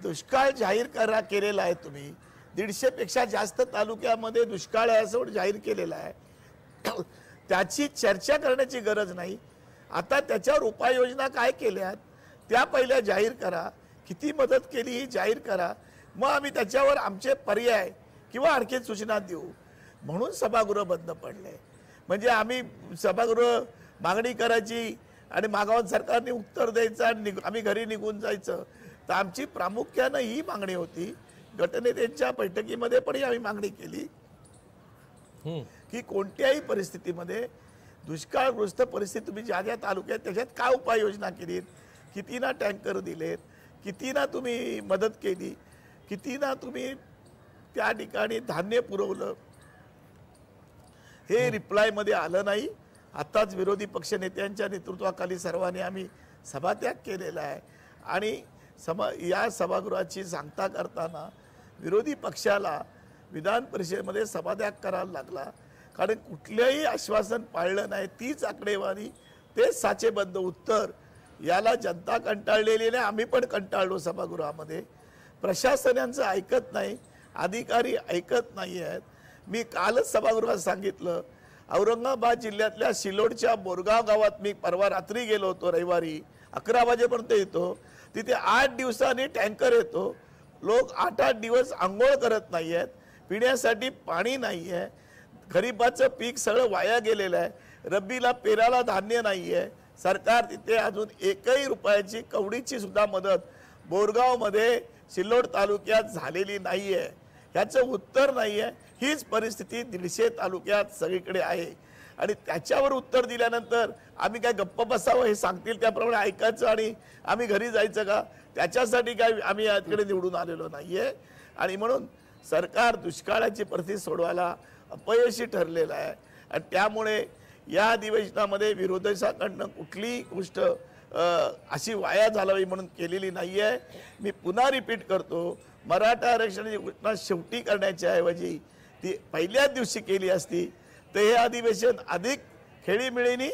दुष्काळ जाहीर केलेला आहे, तुम्ही 150 पेक्षा जास्त तालुक्यामध्ये दुष्काळ आहे असं जाहीर केलेला आहे, त्याची चर्चा करण्याची गरज नाही. आता त्याच्यावर उपाययोजना काय केल्यात त्या पहिल्या जाहीर करा, किती मदत केली ही जाहीर करा, मग आम्ही त्याच्यावर आमचे पर्याय किंवा आणखी सूचना देऊ. म्हणून सभागृह बंद पडले. म्हणजे आम्ही सभागृह मागणी करायची आणि मागावर सरकारने उत्तर द्यायचं आणि आम्ही घरी निघून जायचं, तर आमची प्रामुख्यानं ही मागणी होती, गटनेत्यांच्या बैठकीमध्ये पण आम्ही मागणी केली की कोणत्याही परिस्थितीमध्ये दुष्काळग्रस्त परिस्थिती तुम्ही ज्या ज्या तालुक्यात त्याच्यात काय उपाययोजना केलीत, कितीना टँकर दिलेत, कितीना तुम्ही मदत केली, कितीना तुम्ही त्या ठिकाणी धान्य पुरवलं, हे रिप्लायमध्ये आलं नाही. आताच विरोधी पक्षनेत्यांच्या नेतृत्वाखाली सर्वांनी आम्ही सभात्याग केलेला आहे आणि या सभागृहाची सांगता करताना विरोधी पक्षाला विधान परिषदेमध्ये सभात्याग करायला लागला, कारण कुठलंही आश्वासन पाळलं नाही. तीच आकडेवारी, तेच साचेबद्ध उत्तर, याला जनता कंटाळलेली नाही, आम्ही पण कंटाळलो सभागृहामध्ये. प्रशासनांचं ऐकत नाही, अधिकारी ऐकत नाही आहेत. मी कालच सभागृहात सांगितलं, औरंगाबाद जिल्ह्यातल्या सिल्लोडच्या बोरगाव गावात मी परवा रात्री गेलो होतो, रविवारी 11 वाजेपर्यंत येतो. तिथे 8 दिवसांनी टँकर येतो. लोक 8-8 दिवस आंघोळ करत नाही आहेत, पिण्यासाठी पाणी नाही आहे, खरीपाचं पीक सगळं वाया गेलेलं आहे, रब्बीला पेराला धान्य नाही आहे. सरकार तिथे अजून 1 रुपयाची कवडीची सुद्धा मदत बोरगावमध्ये सिल्लोड तालुक्यात झालेली नाही आहे. ह्याचं उत्तर नाही आहे. हीच परिस्थिती 150 तालुक्यात सगळीकडे आहे आणि त्याच्यावर उत्तर दिल्यानंतर आम्ही काय गप्प बसावं, हे सांगतील त्याप्रमाणे ऐकायचं आणि आम्ही घरी जायचं का? त्याच्यासाठी काय आम्ही याकडे निवडून आलेलो नाहीये. आणि म्हणून सरकार दुष्काळाची परिस्थिती सोडवायला अपयशी ठरलेलं आहे आणि त्यामुळे या अधिवेशनामध्ये विरोधकांकडनं कुठलीही गोष्ट अशी वाया घालावी म्हणून केलेली नाही आहे. मी पुन्हा रिपीट करतो, मराठा आरक्षणाची घोषणा शेवटी करण्याच्या ऐवजी ती पहिल्याच दिवशी केली असती तर हे अधिवेशन अधिक खेळीमेळीने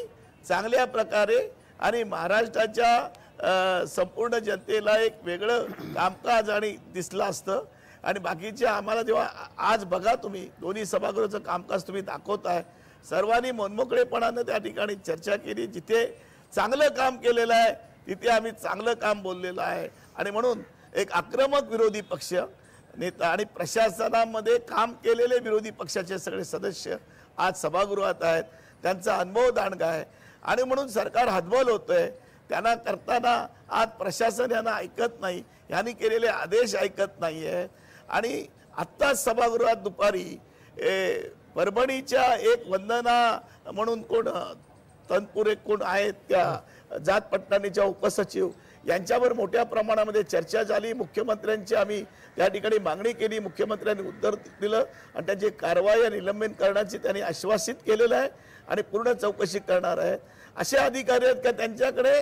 चांगल्या प्रकारे आणि महाराष्ट्राच्या संपूर्ण जनतेला एक वेगळं कामकाज आणि दिसलं असतं. आणि बाकीचे आम्हाला जेव्हा आज बघा तुम्ही दोन्ही सभागृहाचं कामकाज तुम्ही दाखवताय, सर्वांनी मनमोकळेपणानं त्या ठिकाणी चर्चा केली. जिथे चांगलं काम केलेलं आहे तिथे आम्ही चांगलं काम बोललेलं आहे आणि म्हणून एक आक्रमक विरोधी पक्ष नेता आणि प्रशासनामध्ये काम केलेले विरोधी पक्षाचे सगळे सदस्य आज सभागृहात आहेत. त्यांचा अनुभव दांडगा आहे आणि म्हणून सरकार हतबल होतंय. त्यांना करताना आज प्रशासन यांना ऐकत नाही, यांनी केलेले आदेश ऐकत नाही आहे. आणि आत्ताच सभागृहात दुपारी परभणीच्या एक वंदना म्हणून कोण तनपुरे कोण आहेत त्या जात पटणीच्या उपसचिव यांच्यावर मोठ्या प्रमाणामध्ये चर्चा झाली. मुख्यमंत्र्यांची आम्ही त्या ठिकाणी मागणी केली, मुख्यमंत्र्यांनी उत्तर दिलं आणि त्यांची कारवाई आणि निलंबन करण्याची त्यांनी आश्वासित केलेलं आहे आणि पूर्ण चौकशी करणार आहेत. असे अधिकारी आहेत का त्यांच्याकडे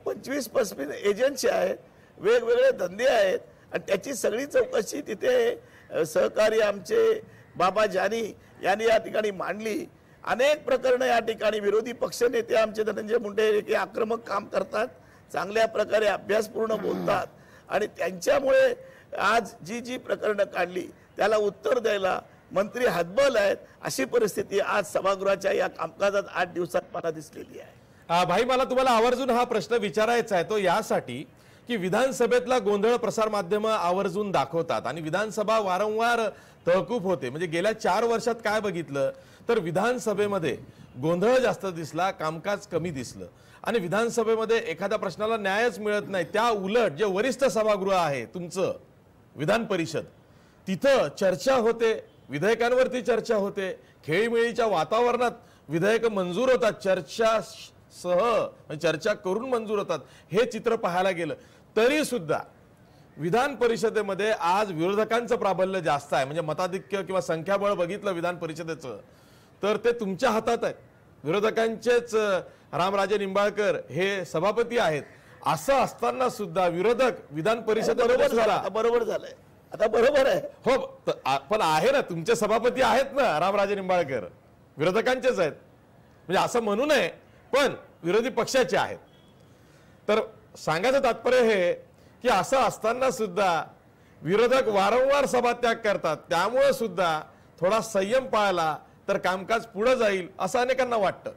25-35 एजन्सी आहेत, वेगवेगळे धंदे आहेत आणि त्याची सगळी चौकशी तिथे सहकारी आमचे बाबा जानी यांनी या ठिकाणी मांडली. अनेक प्रकरणं या ठिकाणी विरोधी पक्षनेते आमचे धनंजय मुंडे हे आक्रमक काम करतात, चांगल्या प्रकारे अभ्यासपूर्ण बोलतात आणि त्यांच्यामुळे आज जी प्रकरणं काढली त्याला उत्तर द्यायला मंत्री हतबल आहेत. अशी परिस्थिती आज सभागृहाच्या या कामकाजात 8 दिवसात मला दिसलेली आहे. भाई, मला तुम्हाला आवर्जून हा प्रश्न विचारायचा आहे, तो यासाठी की विधानसभेतला गोंधळ प्रसार माध्यम आवर्जून दाखवतात आणि विधानसभा वारंवार तहकूब होते. म्हणजे गेल्या 4 वर्षात काय बघितलं तर विधानसभेमध्ये गोंधळ जास्त दिसला, कामकाज कमी दिसलं आणि विधानसभेमध्ये एखाद्या प्रश्नाला न्यायच मिळत नाही. त्या उलट जे वरिष्ठ सभागृह आहे तुमचं विधान परिषद, तिथं चर्चा होते, विधेयकांवरती चर्चा होते, खेळीमेळीच्या वातावरणात विधेयक मंजूर होतात, चर्चा करून मंजूर होतात. हे चित्र पाहायला गेलं तरी सुद्धा विधान परिषदेमध्ये आज विरोधकांचं प्राबल्य जास्त आहे. म्हणजे मताधिक्य किंवा संख्याबळ बघितलं विधान परिषदेचं तर ते तुमच्या हातात आहे. विरोधकांचेच रामराजे निंबाळकर हे सभापती आहेत. असं असताना सुद्धा विरोधक विधान परिषदेमध्ये बरोबर झालंय, आता बरोबर आहे. हो, पण आहे ना, तुमचे सभापती आहेत ना रामराजे निंबाळकर, विरोधकांचेच आहेत. म्हणजे असं म्हणू नये, पण विरोधी पक्षाचे आहेत. तर सांगायचं तात्पर्य हे की असं असताना सुद्धा विरोधक वारंवार सभात्याग करतात. त्यामुळे सुद्धा थोडा संयम पाळला तर कामकाज पुढे जाईल असं अनेकांना वाटतं.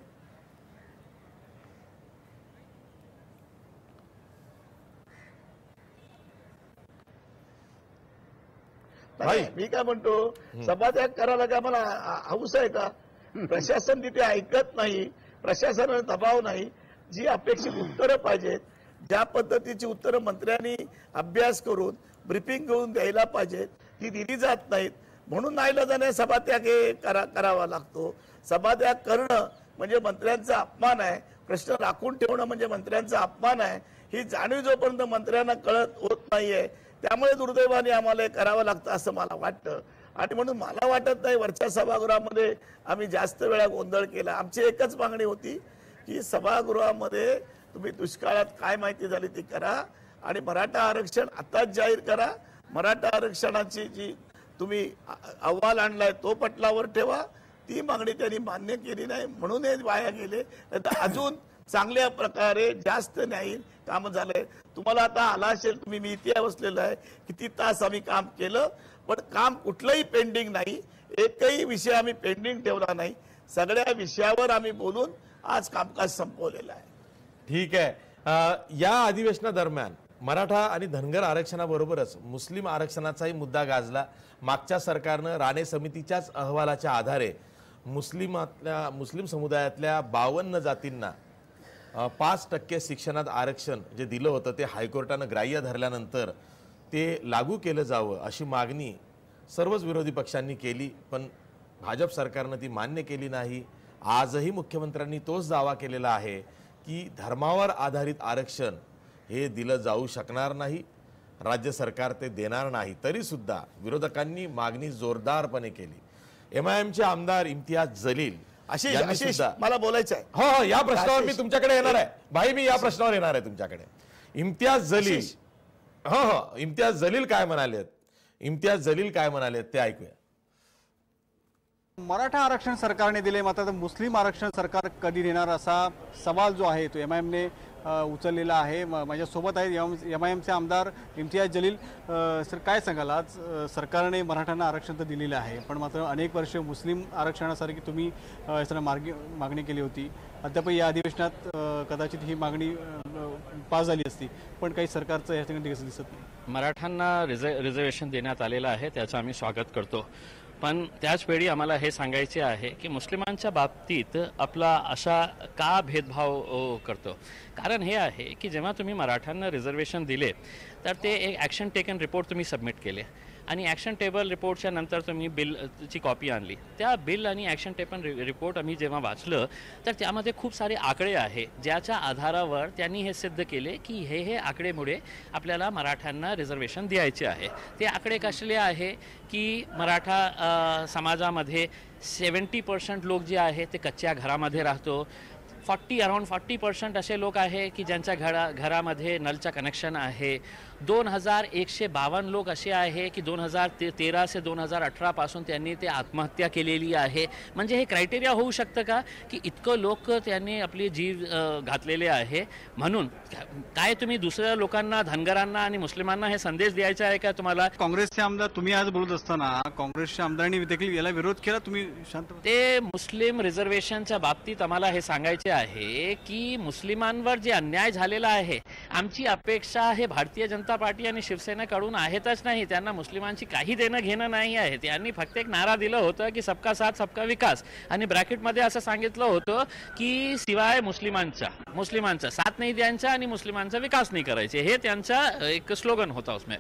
मी काय म्हणतो, सभात्याग करायला काय मला हौस आहे का? प्रशासन तिथे ऐकत नाही, प्रशासनाला दबाव नाही, जी अपेक्षित उत्तरं पाहिजेत ज्या पद्धतीची उत्तरं मंत्र्यांनी अभ्यास करून ब्रीफिंग घेऊन द्यायला पाहिजेत ती दिली जात नाहीत, म्हणून नाईलाजाने सभात्याग करावा लागतो. सभात्याग करणं म्हणजे मंत्र्यांचा अपमान आहे, प्रश्न राखून ठेवणं म्हणजे मंत्र्यांचा अपमान आहे. ही जाणीव जोपर्यंत मंत्र्यांना कळत होत नाहीये, त्यामुळे दुर्दैवाने आम्हाला हे करावं लागतं असं मला वाटतं. आणि म्हणून मला वाटत नाही वरच्या सभागृहामध्ये आम्ही जास्त वेळा गोंधळ केला. आमची एकच मागणी होती की सभागृहामध्ये तुम्ही दुष्काळात काय माहिती झाली ती करा आणि मराठा आरक्षण आताच जाहीर करा. मराठा आरक्षणाची जी तुम्ही अहवाल आणलाय तो पटलावर ठेवा. ती मागणी त्यांनी मान्य केली नाही म्हणून हे वाया गेले. अजून चांगल्या प्रकारे जास्त न्यायी काम झालंय. तुम्हाला आता आला असेल, तुम्ही मी इथे बसलेलो आहे, किती तास आम्ही काम केलं, पण काम कुठलंही पेंडिंग नाही. एकही विषय आम्ही पेंडिंग ठेवला नाही. सगळ्या विषयावर आम्ही बोलून आज कामकाज संपवलेलं आहे. ठीक आहे. या अधिवेशनादरम्यान मराठा आणि धनगर आरक्षणाबरोबरच मुस्लिम आरक्षणाचाही मुद्दा गाजला. मागच्या सरकारनं राणे समितीच्याच अहवालाच्या आधारे मुस्लिम समुदायातल्या 52 जातींना 5% शिक्षणात आरक्षण जे दिलं होतं ते हायकोर्टानं ग्राह्य धरल्यानंतर ते लागू केलं जावं अशी मागणी सर्वच विरोधी पक्षांनी केली, पण भाजप सरकारनं ती मान्य केली नाही. आजही मुख्यमंत्र्यांनी तोच दावा केलेला आहे की धर्मावर आधारित आरक्षण हे दिलं जाऊ शकणार नाही, राज्य सरकार ते देणार नाही. तरी सुद्धा विरोधकांनी मागणी जोरदारपणे केली. MIMचे आमदार इम्तियाज जलील यांनी आशिष सुद्धा मला बोलायचं आहे. हो, या प्रश्नावर मी तुमच्याकडे येणार आहे भाई, मी या प्रश्नावर येणार आहे तुमच्याकडे. इम्तियाज जलील, इम्तियाज जलील काय म्हणालेत ते ऐकूया. मराठा आरक्षण सरकारने दिले, मात्र मुस्लिम आरक्षण सरकार कधी देणार असा सवाल जो आहे तो MIMने उचललेला आहे. माझ्यासोबत आहेत MIMचे आमदार इम्तियाज जलील. सर, काय सांगाल, आज सरकारने मराठ्यांना आरक्षण तर दिलेलं आहे, पण मात्र अनेक वर्ष मुस्लिम आरक्षणासारखी तुम्ही मागणी केली होती. अद्याप या अधिवेशनात कदाचित ही मागणी पास झाली असती, पण काही सरकारचं या ठिकाणी दिसत नाही. मराठ्यांना रिझर्वेशन देण्यात आलेलं आहे, त्याचं आम्ही स्वागत करतो. पण त्याचवेळी आम्हाला हे सांगायचे आहे की मुस्लिमांच्या बाबतीत आपला असा का भेदभाव करतो. कारण हे आहे की जेव्हा तुम्ही मराठ्यांना रिझर्वेशन दिले तर ते एक ॲक्शन टेकन रिपोर्ट तुम्ही सबमिट केले आणि ॲक्शन टेबल रिपोर्टच्या नंतर तुम्ही बिलची कॉपी आणली. त्या बिल आणि ॲक्शन टेबल रिपोर्ट आम्ही जेव्हा वाचलं तर त्यामध्ये खूप सारे आकडे आहे ज्याच्या आधारावर त्यांनी हे सिद्ध केले की हे आकडेमुळे आपल्याला मराठ्यांना रिझर्वेशन द्यायचे आहे. ते आकडे कसले आहे की मराठा समाजामध्ये 70% लोक जे आहे ते कच्च्या घरामध्ये राहतो. अराउंड 40% असे लोक आहे की ज्यांच्या घरामध्ये नलचं कनेक्शन आहे. 2152 लोक असे आहे की 2013 से 2018 पासून त्यांनी ते आत्महत्या केलेली आहे. म्हणजे हे क्रायटेरिया होऊ शकतं का की इतकं लोक त्यांनी आपली जीव घातलेले आहे. म्हणून काय तुम्ही दुसऱ्या लोकांना, धनगरांना आणि मुस्लिमांना हे संदेश द्यायचा आहे का तुम्हाला? काँग्रेसचे आमदार, तुम्ही आज बोलत असताना काँग्रेसच्या आमदारांनी देखील याला विरोध केला, तुम्ही शांत? ते मुस्लिम रिझर्वेशनच्या बाबतीत आम्हाला हे सांगायचे आहे की मुस्लिमांवर जे अन्याय झालेला आहे, आमची अपेक्षा हे भारतीय जनता पार्टी आणि शिवसेनेकडून आहेतच नाही. त्यांना मुस्लिमांची काही देणं घेणं नाही आहे. त्यांनी फक्त एक नारा दिलं होतं की सबका साथ सबका विकास, आणि ब्रॅकेटमध्ये असं सांगितलं होतं की शिवाय मुस्लिमांचा साथ नाही द्यायचा आणि मुस्लिमांचा विकास नाही करायचे, हे त्यांचा एक स्लोगन होता उसमें.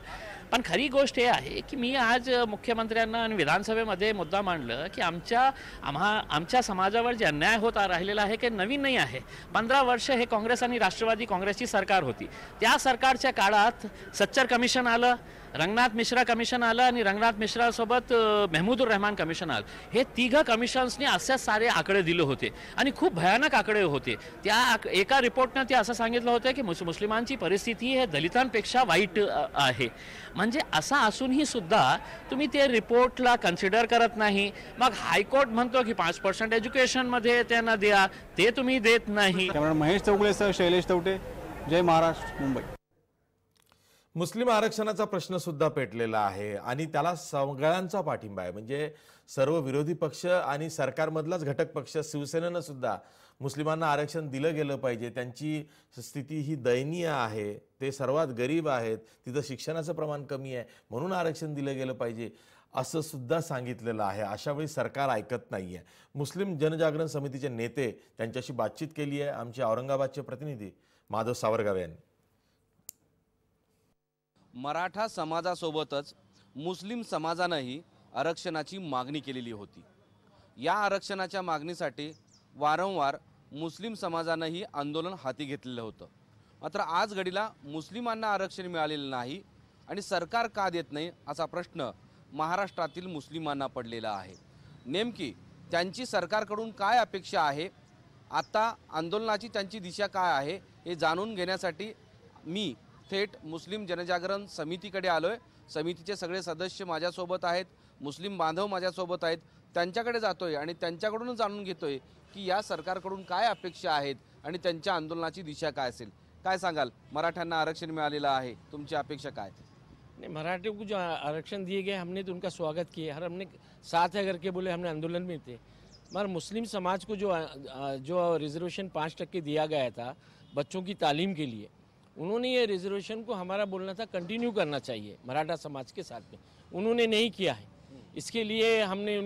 पण खरी गोष्ट हे आहे की मी आज मुख्यमंत्र्यांना आणि विधानसभेमध्ये मुद्दा मांडलं की आमच्या समाजावर जे अन्याय होता राहिलेला आहे ते नवीन नाही आहे. 15 वर्ष हे काँग्रेस आणि राष्ट्रवादी काँग्रेसची सरकार होती. त्या सरकारच्या काळात सच्चर कमिशन आलं, रंगनाथ मिश्रा कमिशन आलं आणि रंगनाथ मिश्रासोबत महमूदुर रहमान कमिशन आलं. हे तिघं कमिशन्सने असे सारे आकडे दिले होते आणि खूप भयानक आकडे होते. त्या एका रिपोर्टनं ते असं सांगितलं होतं की मुस्लिमांची परिस्थिती हे दलितांपेक्षा वाईट आहे. म्हणजे असं असूनही सुद्धा तुम्ही ते रिपोर्टला कन्सिडर करत नाही. मग हायकोर्ट म्हणतो की 5% एज्युकेशनमध्ये त्यांना द्या, ते तुम्ही देत नाही. महेश चौगुलेसह शैलेश तवटे, जय महाराष्ट्र, मुंबई. मुस्लिम आरक्षणाचा प्रश्न सुद्धा पेटलेला आहे आणि त्याला सगळ्यांचा पाठिंबा आहे. म्हणजे सर्व विरोधी पक्ष आणि सरकारमधलाच घटक पक्ष शिवसेनेनं सुद्धा मुस्लिमांना आरक्षण दिलं गेलं पाहिजे. त्यांची स्थिती ही दयनीय आहे, ते सर्वात गरीब आहेत, तिथं शिक्षणाचं प्रमाण कमी आहे, म्हणून आरक्षण दिलं गेलं पाहिजे असं सुद्धा सांगितलेलं आहे. अशावेळी सरकार ऐकत नाही आहे. मुस्लिम जनजागरण समितीचे नेते त्यांच्याशी बातचीत केली आहे आमचे औरंगाबादचे प्रतिनिधी माधव सावरगाव यांनी. मराठा समाजासोबतच मुस्लिम समाजानंही आरक्षणाची मागणी केलेली होती। या आरक्षणाच्या मागणीसाठी वारंवार मुस्लिम समाजानंही आंदोलन हाती घेतलेलं होतं। मात्र आज घडीला मुस्लिमांना आरक्षण मिळालेलं नाही आणि सरकार का देत नाही असा प्रश्न महाराष्ट्रातील मुस्लिमांना पडलेला आहे। नेमकी त्यांची सरकारकडून काय अपेक्षा आहे, आता आंदोलनाची त्यांची दिशा काय आहे हे जाणून घेण्यासाठी मी थेट मुस्लिम जनजागरण समितीकडे आलोय। समितीचे सगळे सदस्य माझ्यासोबत आहेत, मुस्लिम बांधव माझ्यासोबत आहेत, त्यांच्याकडे जातोय आणि त्यांच्याकडूनच जाणून घेतोय की या सरकारकडून काय अपेक्षा आहेत आणि त्यांच्या आंदोलनाची दिशा काय असेल। काय सांगाल, मराठ्यांना आरक्षण मिळालेलं आहे, तुमची अपेक्षा काय? नहीं, मराठियों को जो आरक्षण दिए गए हमने तो उनका स्वागत किया, हर हमने साथ है करके बोले, हमने आंदोलन में थे। मगर मुस्लिम समाज को जो रिजर्वेशन 5% दिया गया था बच्चों की तालीम के लिए, उन्होंने ये रिजर्वेशन को हमारा बोलना था कंटिन्यू करना चाहिए मराठा समाज के साथ में, उन्होंने नहीं किया है। इसके लिए हमने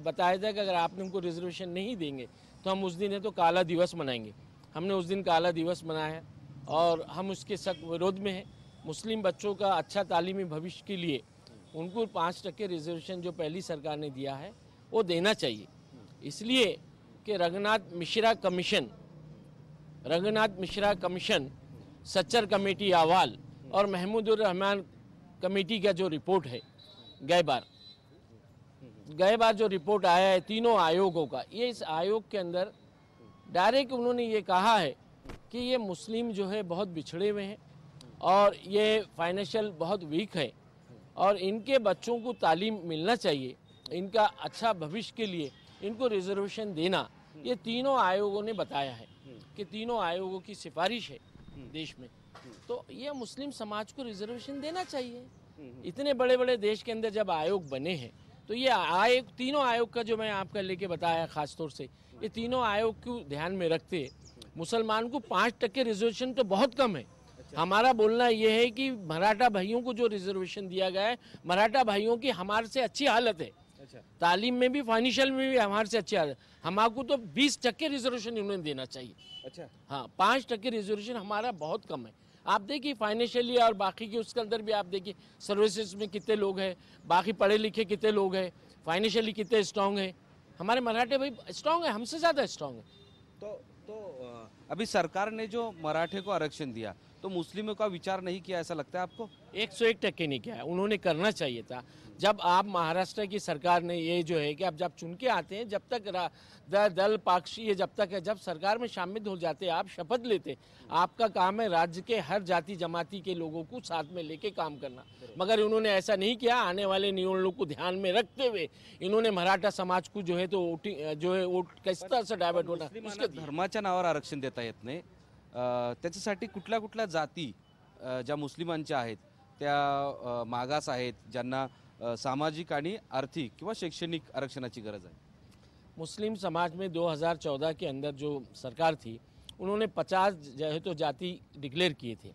बताया था कि अगर आपने उनको रिजर्वेशन नहीं देंगे तो हम उस दिन है तो काला दिवस मनाएंगे। हमने उस दिन काला दिवस मनाया और हम उसके सख्त विरोध में हैं। मुस्लिम बच्चों का अच्छा तालीमी भविष्य के लिए उनको 5% रिजर्वेशन जो पहली सरकार ने दिया है वो देना चाहिए, इसलिए कि रघुनाथ मिश्रा कमीशन, सच्चर कमेटी अहवाल और महमूदुर रहमान कमेटी का जो रिपोर्ट है गए बार जो रिपोर्ट आया है तीनों आयोगों का, ये इस आयोग के अंदर डायरेक्ट उन्होंने ये कहा है कि ये मुस्लिम जो है बहुत बिछड़े हुए हैं और ये फाइनेंशियल बहुत वीक है और इनके बच्चों को तालीम मिलना चाहिए, इनका अच्छा भविष्य के लिए इनको रिजर्वेशन देना, ये तीनों आयोगों ने बताया है कि तीनों आयोगों की सिफारिश है देश में, तो ये मुस्लिम समाज को रिजर्वेशन देना चाहिए। इतने बड़े बड़े देश के अंदर जब आयोग बने हैं तो ये आयोग, तीनों आयोग का जो मैं आपका लेके बताया खास तौर से, ये तीनों आयोग को ध्यान में रखते मुसलमान को 5% रिजर्वेशन तो बहुत कम है। हमारा बोलना ये है कि मराठा भाइयों को जो रिजर्वेशन दिया गया है, मराठा भाइयों की हमारे से अच्छी हालत है, तालीम में भी फाइनेंशियल में भी हमारे से अच्छी हालत। हमारे तो 20% रिजर्वेशन उन्हें देना चाहिए। अच्छा हाँ, 5% रिजर्वेशन हमारा बहुत कम है। आप देखिए फाइनेंशियली और बाकी के उसके अंदर भी आप देखिए सर्विसेज में कितने लोग हैं, बाकी पढ़े लिखे कितने लोग हैं, फाइनेंशियली कितने स्ट्रांग है। हमारे मराठे भाई स्ट्रांग है, हमसे ज़्यादा स्ट्रांग है। तो अभी सरकार ने जो मराठे को आरक्षण दिया तो मुस्लिमों का विचार नहीं किया, ऐसा लगता है आपको? 101% नहीं किया है, उन्होंने करना चाहिए था। जब आप महाराष्ट्र की सरकार ने ये जो है कि आप जब चुन के आते हैं, जब तक दल पक्ष ये जब तक है, जब सरकार में शामिल हो जाते हैं, आप शपथ लेते, आपका काम है राज्य के हर जाति जमाती के लोगों को साथ में लेके काम करना, मगर उन्होंने ऐसा नहीं किया। आने वाले निवडणूक को ध्यान में रखते हुए इन्होंने मराठा समाज को जो है तो जो है वोट किस तरह से डायवर्ट होना, धर्माच्या नावावर आरक्षण देता येत नाही, त्याच्यासाठी कुठल्या कुठल्या जाती ज्या मुस्लिमांच्या आहेत त्या मागास आहेत, ज्यांना सामाजिक आणि आर्थिक किंवा शैक्षणिक आरक्षणाची गरज आहे? मुस्लिम समाज में 2014 के अंदर जो सरकार थी उन्होंने 50 जो है तो जाति डिक्लेयर किए थे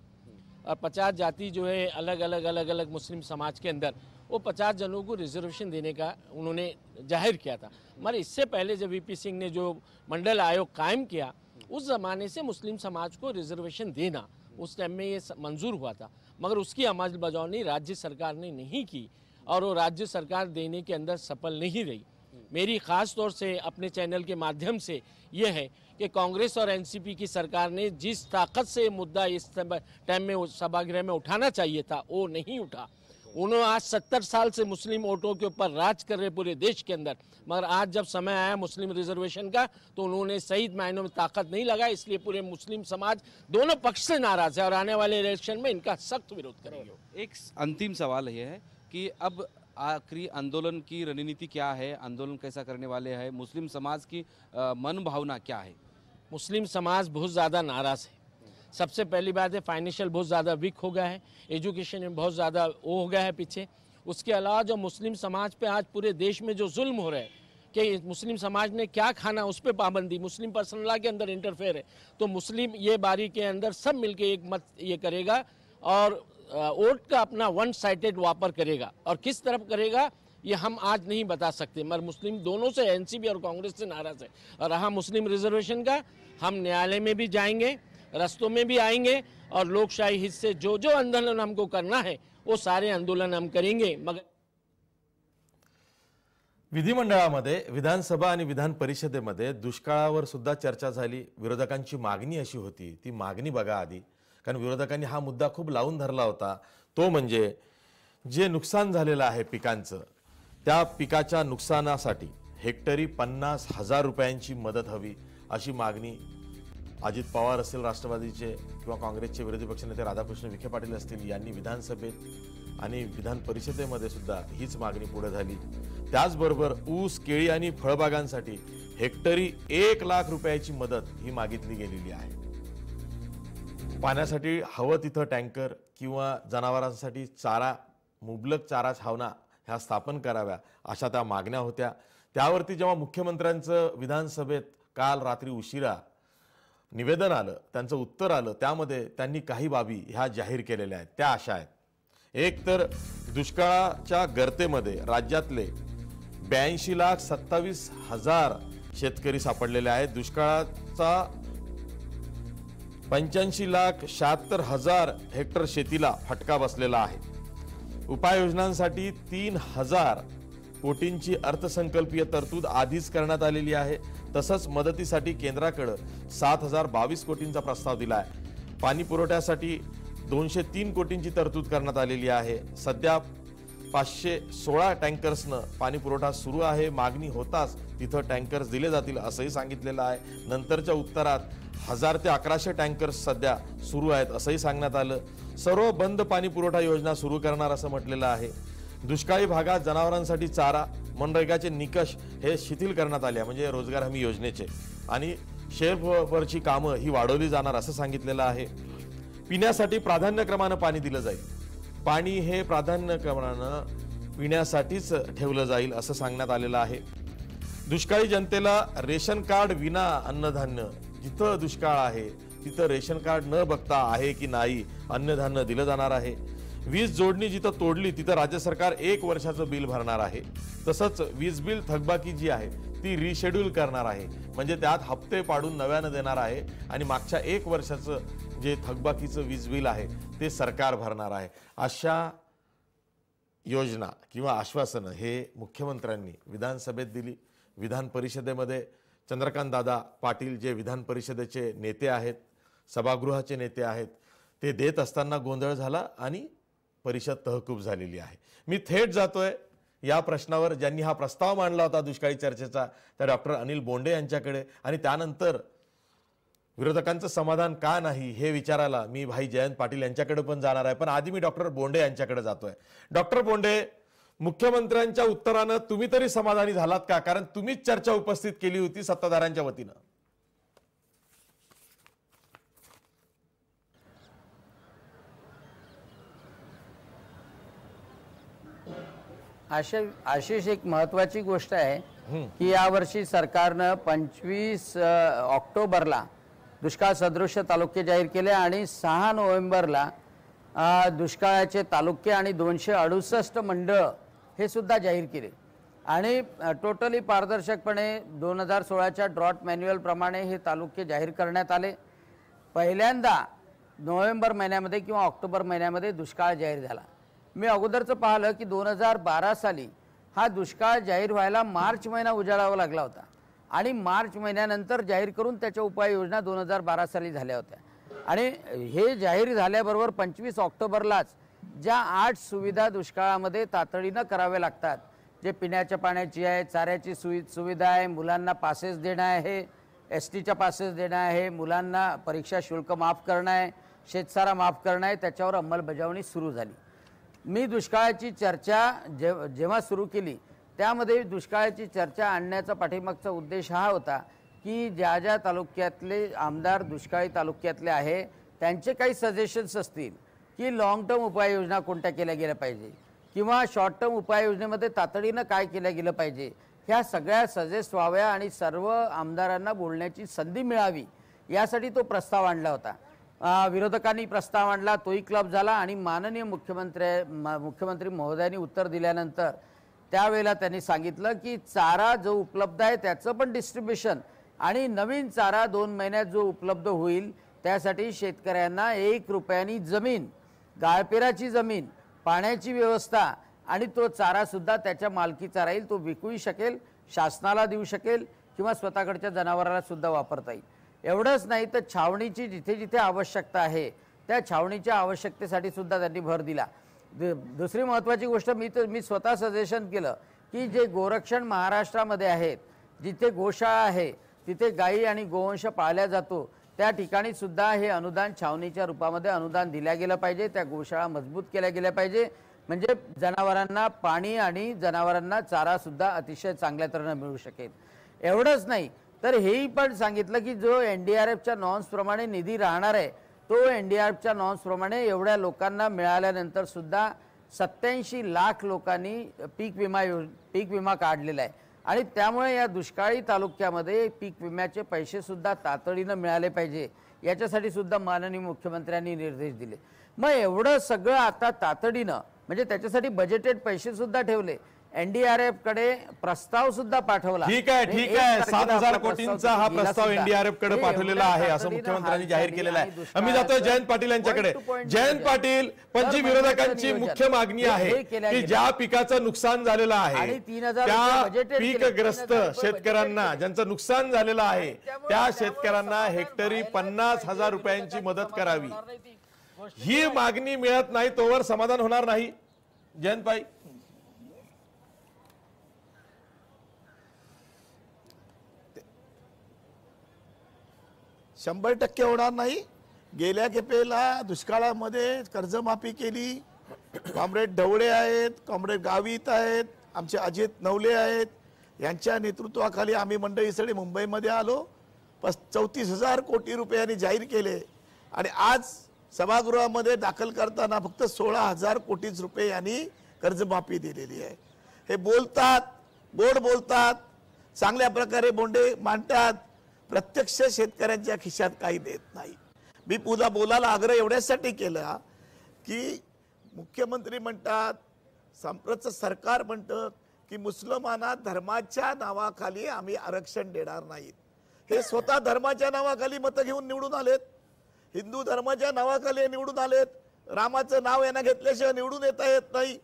और 50 जाति जो है अलग अलग मुस्लिम समाज के अंदर वो 50 जनों को रिजर्वेशन देने का उन्होंने जाहिर किया था। मगर इससे पहले जब वीपी सिंह ने जो मंडल आयोग कायम किया, उस ज़माने से मुस्लिम समाज को रिजर्वेशन देना उस टाइम में ये मंजूर हुआ था, मगर उसकी अमलबजावनी राज्य सरकार ने नहीं की और वो राज्य सरकार देने के अंदर सफल नहीं रही। मेरी ख़ास तौर से अपने चैनल के माध्यम से ये है कि कांग्रेस और एनसीपी की सरकार ने जिस ताकत से मुद्दा इस टाइम में सभागृह में उठाना चाहिए था वो नहीं उठा। उन्होंने आज 70 साल से मुस्लिम वोटों के ऊपर राज कर रहे पूरे देश के अंदर, मगर आज जब समय आया मुस्लिम रिजर्वेशन का तो उन्होंने सही मायनों में ताकत नहीं लगाई, इसलिए पूरे मुस्लिम समाज दोनों पक्ष से नाराज है और आने वाले इलेक्शन में इनका सख्त विरोध करेंगे। एक अंतिम सवाल ये है कि अब आखिरी आंदोलन की रणनीति क्या है, आंदोलन कैसा करने वाले हैं, मुस्लिम समाज की मन भावना क्या है? मुस्लिम समाज बहुत ज़्यादा नाराज़ है। सबसे पहली बात है फाइनेंशियल बहुत ज़्यादा वीक हो गया है, एजुकेशन में बहुत ज़्यादा वो हो गया है पीछे। उसके अलावा जो मुस्लिम समाज पे आज पूरे देश में जो जुल्म हो रहा है कि मुस्लिम समाज ने क्या खाना उस पर पाबंदी, मुस्लिम पर्सनल लॉ के अंदर इंटरफेयर है, तो मुस्लिम ये बारी के अंदर सब मिलके एक मत ये करेगा और वोट का अपना वन साइडेड वापर करेगा और किस तरफ करेगा ये हम आज नहीं बता सकते, मगर मुस्लिम दोनों से एनसीपी और कांग्रेस से नाराज़ है। और रहा मुस्लिम रिजर्वेशन का, हम न्यायालय में भी जाएंगे, रस्तों में भी आएंगे और लोकशाही हित से जो जो आंदोलन हमको करना है वो सारे आंदोलन हम करेंगे। मगर विधिमंडळामध्ये, विधानसभा आणि विधान परिषदेमध्ये दुष्काळावर सुद्धा चर्चा झाली। विरोधकांची मागणी अशी होती, ती मागणी बघा आधी, कारण विरोधकांनी हा मुद्दा खूप लावून धरला होता, तो म्हणजे जे नुकसान झालेलं आहे पिकांचं, त्या पिकाच्या नुकसानासाठी हेक्टरी 50,000 रुपयांची मदत हवी अशी मागणी अजित पवार असतील राष्ट्रवादीचे किंवा काँग्रेसचे विरोधी पक्षनेते राधाकृष्ण विखे पाटील असतील यांनी विधानसभेत आणि विधान परिषदेमध्ये सुद्धा हीच मागणी पुढे झाली। त्याचबरोबर ऊस, केळी आणि फळबागांसाठी हेक्टरी 1 लाख रुपयाची मदत ही मागितली गेलेली आहे। पाण्यासाठी हवं तिथं टँकर किंवा जनावरांसाठी चारा, मुबलक चारा छावण्या ह्या स्थापन कराव्या अशा त्या मागण्या होत्या। त्यावरती जेव्हा मुख्यमंत्र्यांचं विधानसभेत काल रात्री उशिरा निवेदन आलं, त्यांचं उत्तर आलं, त्यामध्ये त्यांनी काही बाबी ह्या जाहीर केलेल्या आहेत। त्या अशा आहेत, एक तर दुष्काळाच्या गर्तेमध्ये राज्यातले 82,27,000 शेतकरी सापडलेले आहेत। दुष्काळाचा 85,76,000 हेक्टर शेतीला फटका बसलेला आहे। उपाययोजनांसाठी 3,000 कोटींची अर्थसंकल्पीय तरतूद आधीच करण्यात आलेली आहे। तसंच मदतीसाठी केंद्राकडे 7,022 कोटींचा प्रस्ताव दिला आहे। पाणी पुरवठ्यासाठी 203 कोटींची तरतूद करण्यात आलेली आहे। सध्या 516 टँकर्सनं पाणी पुरवठा सुरू आहे। मागणी होताच तिथं टँकर्स दिले जातील असंही सांगितलेलं आहे। नंतरच्या उत्तरात 1000 ते 1100 टँकर्स सध्या सुरू आहेत असंही सांगण्यात आलं। सर्व बंद पाणी पुरवठा योजना सुरू करणार असं म्हटलेलं आहे। दुष्काळी भागात जनावरांसाठी चारा, मनरेगाचे निकष हे शिथिल करण्यात आले, म्हणजे रोजगार हमी योजनेचे, आणि शेल्फवरची कामं ही वाढवली जाणार असं सांगितलेलं आहे। पिण्यासाठी प्राधान्यक्रमानं पाणी दिलं जाईल, पाणी हे प्राधान्यक्रमानं पिण्यासाठीच ठेवलं जाईल असं सांगण्यात आलेलं आहे। दुष्काळी जनतेला रेशन कार्ड विना अन्नधान्य, जिथं दुष्काळ आहे तिथं रेशन कार्ड न बघता आहे की नाही अन्नधान्य दिलं जाणार आहे। वीज जोडणी जिथं तोडली तिथं राज्य सरकार 1 वर्षाचं बिल भरणार आहे। तसंच वीज बिल थकबाकी जी आहे ती रिशेड्यूल करणार आहे, म्हणजे त्यात हप्ते पाडून नव्यानं देणार आहे आणि मागच्या 1 वर्षाचं जे थकबाकीचं वीज बिल आहे ते सरकार भरणार आहे। अशा योजना किंवा आश्वासनं हे मुख्यमंत्र्यांनी विधानसभेत दिली। विधान परिषदेमध्ये चंद्रकांत दादा पाटील जे विधान परिषदेचे नेते आहेत, सभागृहाचे नेते आहेत, ते देत असताना गोंधळ झाला आणि परिषद तहकूब झालेली आहे। मी थेट जातोय या प्रश्नावर, ज्यांनी हा प्रस्ताव मांडला होता दुष्काळी चर्चेचा, त्या डॉक्टर अनिल बोंडे यांच्याकडे, आणि त्यानंतर विरोधकांचं समाधान का नाही हे विचारायला मी भाई जयंत पाटील यांच्याकडे पण जाणार आहे। पण आधी मी डॉक्टर बोंडे यांच्याकडे जातोय। डॉक्टर बोंडे, मुख्यमंत्र्यांच्या उत्तरानं तुम्ही तरी समाधानी झालात का? कारण तुम्हीच चर्चा उपस्थित केली होती सत्ताधाऱ्यांच्या वतीनं। आशिष, एक महत्वाची गोष्ट आहे की यावर्षी सरकारनं 25 ऑक्टोबरला दुष्काळ सदृश तालुके जाहीर केले आणि 6 नोव्हेंबरला दुष्काळाचे तालुके आणि 268 मंडळ हे सुद्धा जाहीर केले आणि टोटली पारदर्शकपणे 2016च्या ड्रॉट मॅन्युअल प्रमाणे हे तालुके जाहीर करण्यात आले। पहिल्यांदा नोव्हेंबर महिन्यामध्ये किंवा ऑक्टोबर महिन्यामध्ये दुष्काळ जाहीर झाला। मी अगोदरचं पाहिलं की 2012 साली हा दुष्काळ जाहीर व्हायला मार्च महिना उजाडावा लागला होता आणि मार्च महिन्यानंतर जाहीर करून त्याच्या उपाययोजना 2012 साली झाल्या होत्या आणि हे जाहीर झाल्याबरोबर 25 ऑक्टोबरलाच ज्या 8 सुविधा दुष्काळामध्ये तातडीनं कराव्या लागतात, जे पिण्याच्या पाण्याची आहे, चाऱ्याची सुविधा आहे, मुलांना पासेस देणं आहे, STच्या पासेस देणं आहे, मुलांना परीक्षा शुल्क माफ करणं आहे, शेतसारा माफ करणं आहे, त्याच्यावर अंमलबजावणी सुरू झाली। मी दुष्काळाची चर्चा जेव्हा सुरू केली त्यामध्ये दुष्काळाची चर्चा आणण्याचा पाठीमागचा उद्देश हा होता की ज्या ज्या तालुक्यातले आमदार दुष्काळी तालुक्यातले आहे त्यांचे काही सजेशन्स असतील की लॉंग टर्म उपाययोजना कोणत्या केल्या गेल्या पाहिजे किंवा शॉर्ट टर्म उपाययोजनेमध्ये तातडीनं काय केलं गेलं पाहिजे, ह्या सगळ्या सजेस्ट व्हाव्या आणि सर्व आमदारांना बोलण्याची संधी मिळावी यासाठी तो प्रस्ताव आणला होता। विरोधकांनी प्रस्ताव आणला, तोही क्लब झाला आणि माननीय मुख्यमंत्री महोदयांनी उत्तर दिल्यानंतर त्यावेळेला त्यांनी सांगितलं की चारा जो उपलब्ध आहे त्याचं पण डिस्ट्रीब्युशन आणि नवीन चारा 2 महिन्यात जो उपलब्ध होईल त्यासाठी शेतकऱ्यांना 1 रुपयानी जमीन, गाळपेराची जमीन, पाण्याची व्यवस्था आणि तो चारासुद्धा त्याच्या मालकीचा राहील, तो विकूही शकेल, शासनाला देऊ शकेल किंवा स्वतःकडच्या जनावराला सुद्धा वापरता येईल. एवढंच नाही तर छावणीची जिथे जिथे आवश्यकता आहे त्या छावणीच्या आवश्यकतेसाठी सुद्धा त्यांनी भर दिला. दुसरी महत्त्वाची गोष्ट मी स्वतः सजेशन केलं की जे गोरक्षण महाराष्ट्रामध्ये आहेत, जिथे गोशाळा आहे, तिथे गायी आणि गोवंश पाळल्या जातो, त्या ठिकाणी सुद्धा हे अनुदान छावणीच्या रूपामध्ये अनुदान दिल्या गेलं पाहिजे. त्या गोशाळा मजबूत केल्या गेल्या पाहिजे, म्हणजे जनावरांना पाणी आणि जनावरांना चारा सुद्धा अतिशय चांगल्या तऱ्हेने मिळू शकेल. एवढंच नाही तर हेही पण सांगितलं की जो NDRFच्या नॉर्म्सप्रमाणे निधी राहणार आहे तो NDRFच्या नॉर्म्सप्रमाणे एवढ्या लोकांना मिळाल्यानंतर सुद्धा 87 लाख लोकांनी पीक विमा काढलेला आहे आणि त्यामुळे या दुष्काळी तालुक्यामध्ये पीक विम्याचे पैसे सुद्धा तातडीनं मिळाले पाहिजे याच्यासाठी सुद्धा माननीय मुख्यमंत्र्यांनी निर्देश दिले. मग एवढं सगळं आता तातडीनं म्हणजे त्याच्यासाठी बजेटेड पैसे सुद्धा ठेवले, NDRF कडे प्रस्ताव सुद्धा पाठवला. ठीक आहे 7,000 कोटींचा हा प्रस्ताव NDRF कडे पाठवलेला आहे असं मुख्यमंत्र्यांनी जाहीर केलेला आहे. आम्ही जातोय जयंत पाटील यांच्याकडे. जयंत पाटील, पंच विरोधकांची मुख्य मागणी आहे की ज्या पिकाचं नुकसान झालेलं आहे त्या पीकग्रस्त शेतकऱ्यांना ज्यांचं नुकसान झालेलं आहे त्या शेतकऱ्यांना हेक्टरी 50,000 रुपयांची मदत करावी. ही मागणी मिळत नाही तोवर समाधान होणार नाही. जयंत भाई, 100% होणार नाही. गेल्या खेपेला दुष्काळामध्ये कर्जमाफी केली. कॉम्रेड ढवळे आहेत, कॉम्रेड गावित आहेत, आमचे अजित नवले आहेत, यांच्या नेतृत्वाखाली आम्ही मंडळी सगळे मुंबईमध्ये आलो. 34,000 कोटी रुपयांनी जाहीर केले आणि आज सभागृहामध्ये दाखल करताना फक्त 16,000 कोटी रुपये यांनी कर्जमाफी दिलेली आहे. हे बोलतात, गोड बोलतात, चांगल्या प्रकारे बोंडे मांडतात, प्रत्यक्ष शेतकऱ्यांच्या खिशात काही देत नाही. मी पुन्हा बोलायला आग्रह एवढ्यासाठी केला की मुख्यमंत्री म्हणतात, संप्रचं सरकार म्हणतं की मुसलमाना धर्माच्या नावाखाली आम्ही आरक्षण देणार नाहीत. हे स्वतः धर्माच्या नावाखाली मतं घेऊन निवडून आलेत, हिंदू धर्माच्या नावाखाली निवडून आलेत. रामाचं नाव यांना घेतल्याशिवाय निवडून येता येत नाही.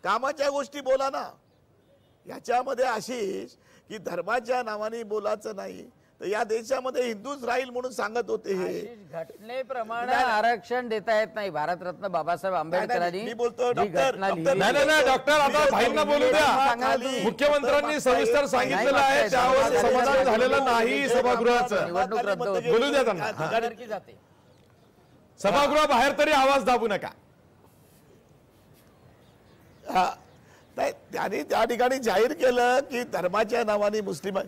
कामाच्या गोष्टी बोला ना. याच्यामध्ये आशिष की धर्माच्या नावाने बोलायचं नाही तर या देशामध्ये हिंदूच राहील म्हणून सांगत होते. हे घटनेप्रमाणे आरक्षण देता येत नाही. भारतरत्न बाबासाहेब आंबेडकरांनी मी बोलतो डॉक्टर आता भाईंना बोलू द्या. मुख्यमंत्र्यांनी सविस्तर सांगितलेलं आहे, त्यावर समाधान झालेलं नाही सभागृहाचं. बोलू द्या त्यांना. सभागृहाबाहेर तरी आवाज दाबू नका. नाही, त्यांनी त्या ठिकाणी जाहीर केलं की धर्माच्या नावाने मुस्लिम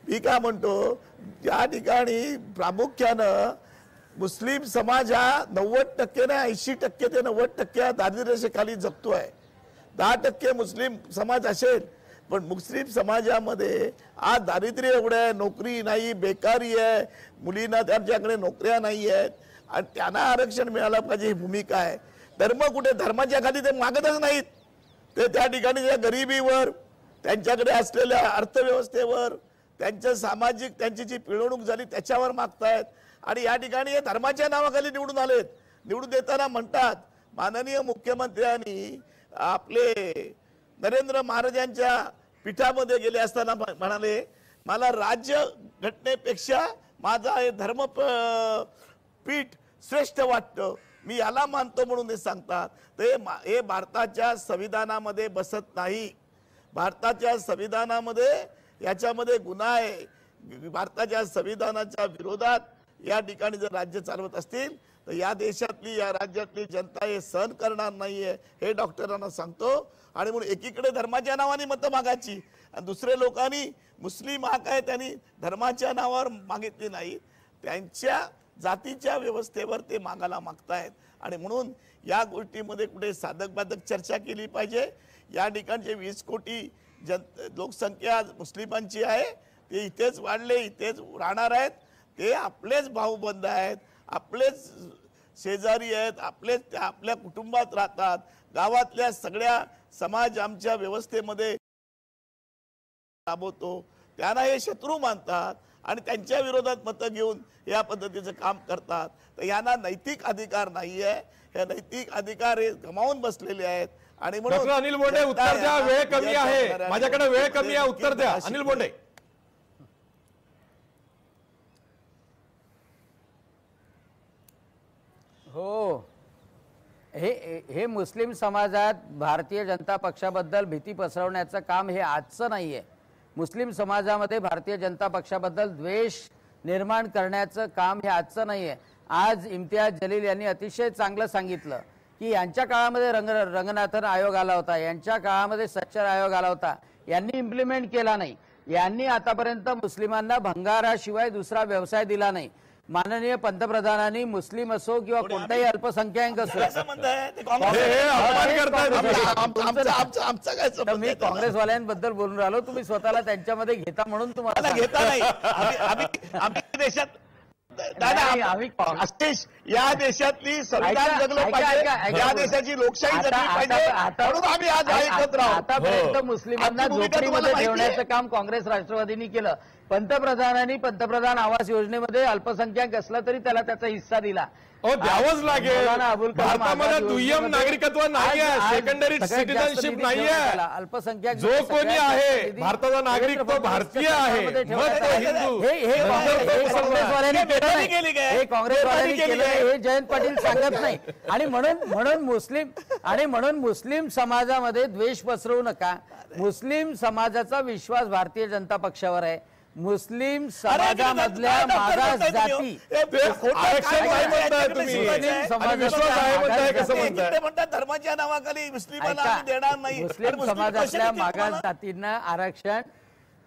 मी काय म्हणतो, या ठिकाणी प्रामुख्यानं मुस्लिम समाज हा 90% नाही 80% ते 90% दारिद्र्याखाली जगतोय. 10% मुस्लिम समाज असेल, पण मुस्लिम समाजामध्ये आज दारिद्र्य एवढं आहे, नोकरी नाही, बेकारी आहे, मुलींना त्यांच्याकडे नोकऱ्या नाही आहेत आणि त्यांना आरक्षण मिळालं पाहिजे ही भूमिका आहे. धर्म कुठे, धर्माच्या खाली ते मागतच नाहीत. ते त्या ठिकाणी त्या गरिबीवर, त्यांच्याकडे असलेल्या अर्थव्यवस्थेवर, त्यांच्या सामाजिक त्यांची जी पिळवणूक झाली त्याच्यावर मागतायत आणि या ठिकाणी हे धर्माच्या नावाखाली निवडून आलेत. निवडून देताना म्हणतात माननीय मुख्यमंत्र्यांनी आपले नरेंद्र महाराजांच्या पीठामध्ये गेले असताना म्हणाले, मला राज्य घटनेपेक्षा माझा हे धर्म पीठ श्रेष्ठ वाटतं, मी याला मानतो म्हणून ते सांगतात. ते हे भारताच्या संविधानामध्ये बसत नाही. भारताच्या संविधानामध्ये याच्यामध्ये गुन्हा आहे. भारताच्या संविधानाच्या विरोधात या ठिकाणी जर राज्य चालवत असतील तर या देशातली, या राज्यातली जनता हे सहन करणार नाहीये, हे डॉक्टरांना सांगतो. आणि म्हणून एकीकडे धर्माच्या नावाने मतं मागायची आणि दुसरे लोकांनी मुस्लिम हा काय त्यांनी धर्माच्या नावावर मागितली नाही, त्यांच्या जातीच्या व्यवस्थेवर ते मागायला मागतायत. आणि म्हणून या गोष्टीमध्ये कुठे साधक बाधक चर्चा केली पाहिजे. या ठिकाणचे 20 कोटी लोकसंख्या मुस्लिमांची आहे, ते इथेच वाढले, इथेच राहणार आहेत. ते आपलेच भाऊबंद आहेत, आपलेच शेजारी आहेत, आपलेच आपल्या कुटुंबात राहतात. गावातल्या सगळ्या समाज आमच्या व्यवस्थेमध्ये राबवतो, त्यांना हे शत्रू मानतात आणि त्यांच्या विरोधात मतं घेऊन या पद्धतीचं काम करतात. तर यांना नैतिक अधिकार नाहीये. हे नैतिक अधिकार हे गमावून बसलेले आहेत. आणि डॉक्टर अनिल बोंडे उत्तर द्या, वेळ कमी आहे, माझ्याकडे वेळ कमी आहे, उत्तर द्या. अनिल बोंडे. हो, हे मुस्लिम समाजात भारतीय जनता पक्षाबद्दल भीती पसरवण्याचं काम हे आजचं नाही आहे. मुस्लिम समाजामध्ये भारतीय जनता पक्षाबद्दल द्वेष निर्माण करण्याचं काम हे आजचं नाही आहे. आज इम्तियाज जलील यांनी अतिशय चांगलं सांगितलं की यांच्या काळामध्ये रंगनाथन आयोग आला होता, यांच्या काळामध्ये सच्चर आयोग आला होता, यांनी इम्प्लिमेंट केला नाही. यांनी आतापर्यंत मुस्लिमांना भंगाराशिवाय दुसरा व्यवसाय दिला नाही. माननीय पंतप्रधानांनी मुस्लिम असो किंवा कोणताही अल्पसंख्याक असो, मी काँग्रेसवाल्यांबद्दल बोलून राहिलो, तुम्ही स्वतःला त्यांच्यामध्ये घेता म्हणून तुम्हाला घेता नाही. आम्ही देशात या देशातली संविधान जगलं पाहिजे, या देशाची लोकशाही जगली पाहिजे, म्हणून आम्ही आज एकत्र आहोत. आतापर्यंत मुस्लिमांना झोपडीमध्ये ठेवण्याचं काम काँग्रेस राष्ट्रवादींनी केलं. पंतप्रधानांनी पंतप्रधान आवास योजनेमध्ये अल्पसंख्याक असला तरी त्याला त्याचा हिस्सा दिला. द्यावंच लागेल. भारतामध्ये दुय्यम नागरिकत्व नाही आहे, सेकंडरी सिटिझनशिप नाही आहे. अल्पसंख्याक जो कोणी आहे भारताचा नागरिक तो भारतीय आहे, मग तो हिंदू. हे काँग्रेसवाल्यांनी केलं, हे जयंत पाटील सांगत नाही. आणि म्हणून मुस्लिम समाजामध्ये द्वेष पसरवू नका. मुस्लिम समाजाचा विश्वास भारतीय जनता पक्षावर आहे. मुस्लिम समाजामधल्या मागास जाती धर्माच्या नावाखाली मुस्लिमांना देणार नाही. मुस्लिम समाजातल्या मागास जातींना आरक्षण,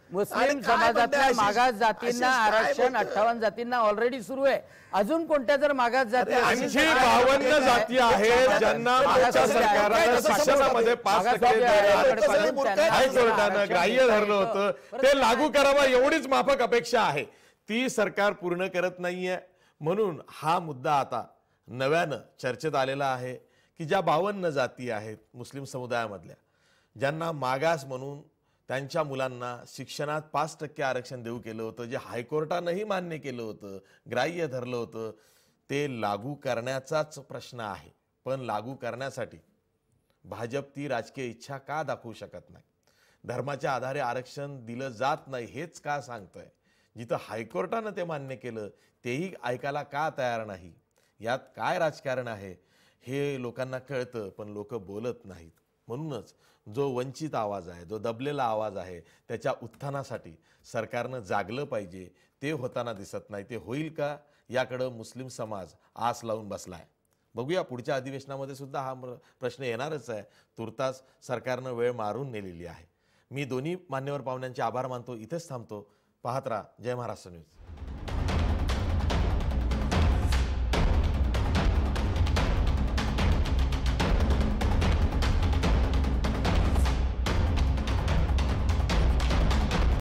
मुस्लिम समाजातल्या मागास जातींना आरक्षण 58 जातींना ऑलरेडी सुरू आहे. अजून कोणत्या जर मागास जाती, 52 जाती आहेत ज्यांना मागच्या सरकारनं शिक्षणामध्ये 5% हायकोर्टानं ग्राह्य धरलं होतं, ते लागू करावं एवढीच माफक अपेक्षा आहे. ती सरकार पूर्ण करत नाहीये. म्हणून हा मुद्दा आता नव्यानं चर्चेत आलेला आहे की ज्या 52 जाती आहेत मुस्लिम समुदायामधल्या, ज्यांना मागास म्हणून त्यांच्या मुलांना शिक्षणात 5% आरक्षण देऊ केलं होतं, जे हायकोर्टानंही मान्य केलं होतं, ग्राह्य धरलं होतं, ते लागू करण्याचाच प्रश्न आहे. पण लागू करण्यासाठी भाजप ती राजकीय इच्छा का दाखवू शकत नाही? धर्माच्या आधारे आरक्षण दिलं जात नाही हेच का सांगतंय? जिथं हायकोर्टानं ते मान्य केलं तेही ऐकायला का तयार नाही? यात काय राजकारण आहे हे लोकांना कळतं, पण लोक बोलत नाहीत. म्हणूनच जो वंचित आवाज आहे, जो दबलेला आवाज आहे, त्याच्या उत्थानासाठी सरकारनं जागलं पाहिजे. ते होताना दिसत नाही. ते होईल का याकडं मुस्लिम समाज आस लावून बसलाय. बघूया, पुढच्या अधिवेशनामध्ये सुद्धा हा प्रश्न येणारच आहे. तुर्तास सरकारनं वेळ मारून नेलेली आहे. मी दोन्ही मान्यवर पाहुण्यांचे आभार मानतो. इथेच थांबतो. पाहत राहा जय महाराष्ट्र न्यूज.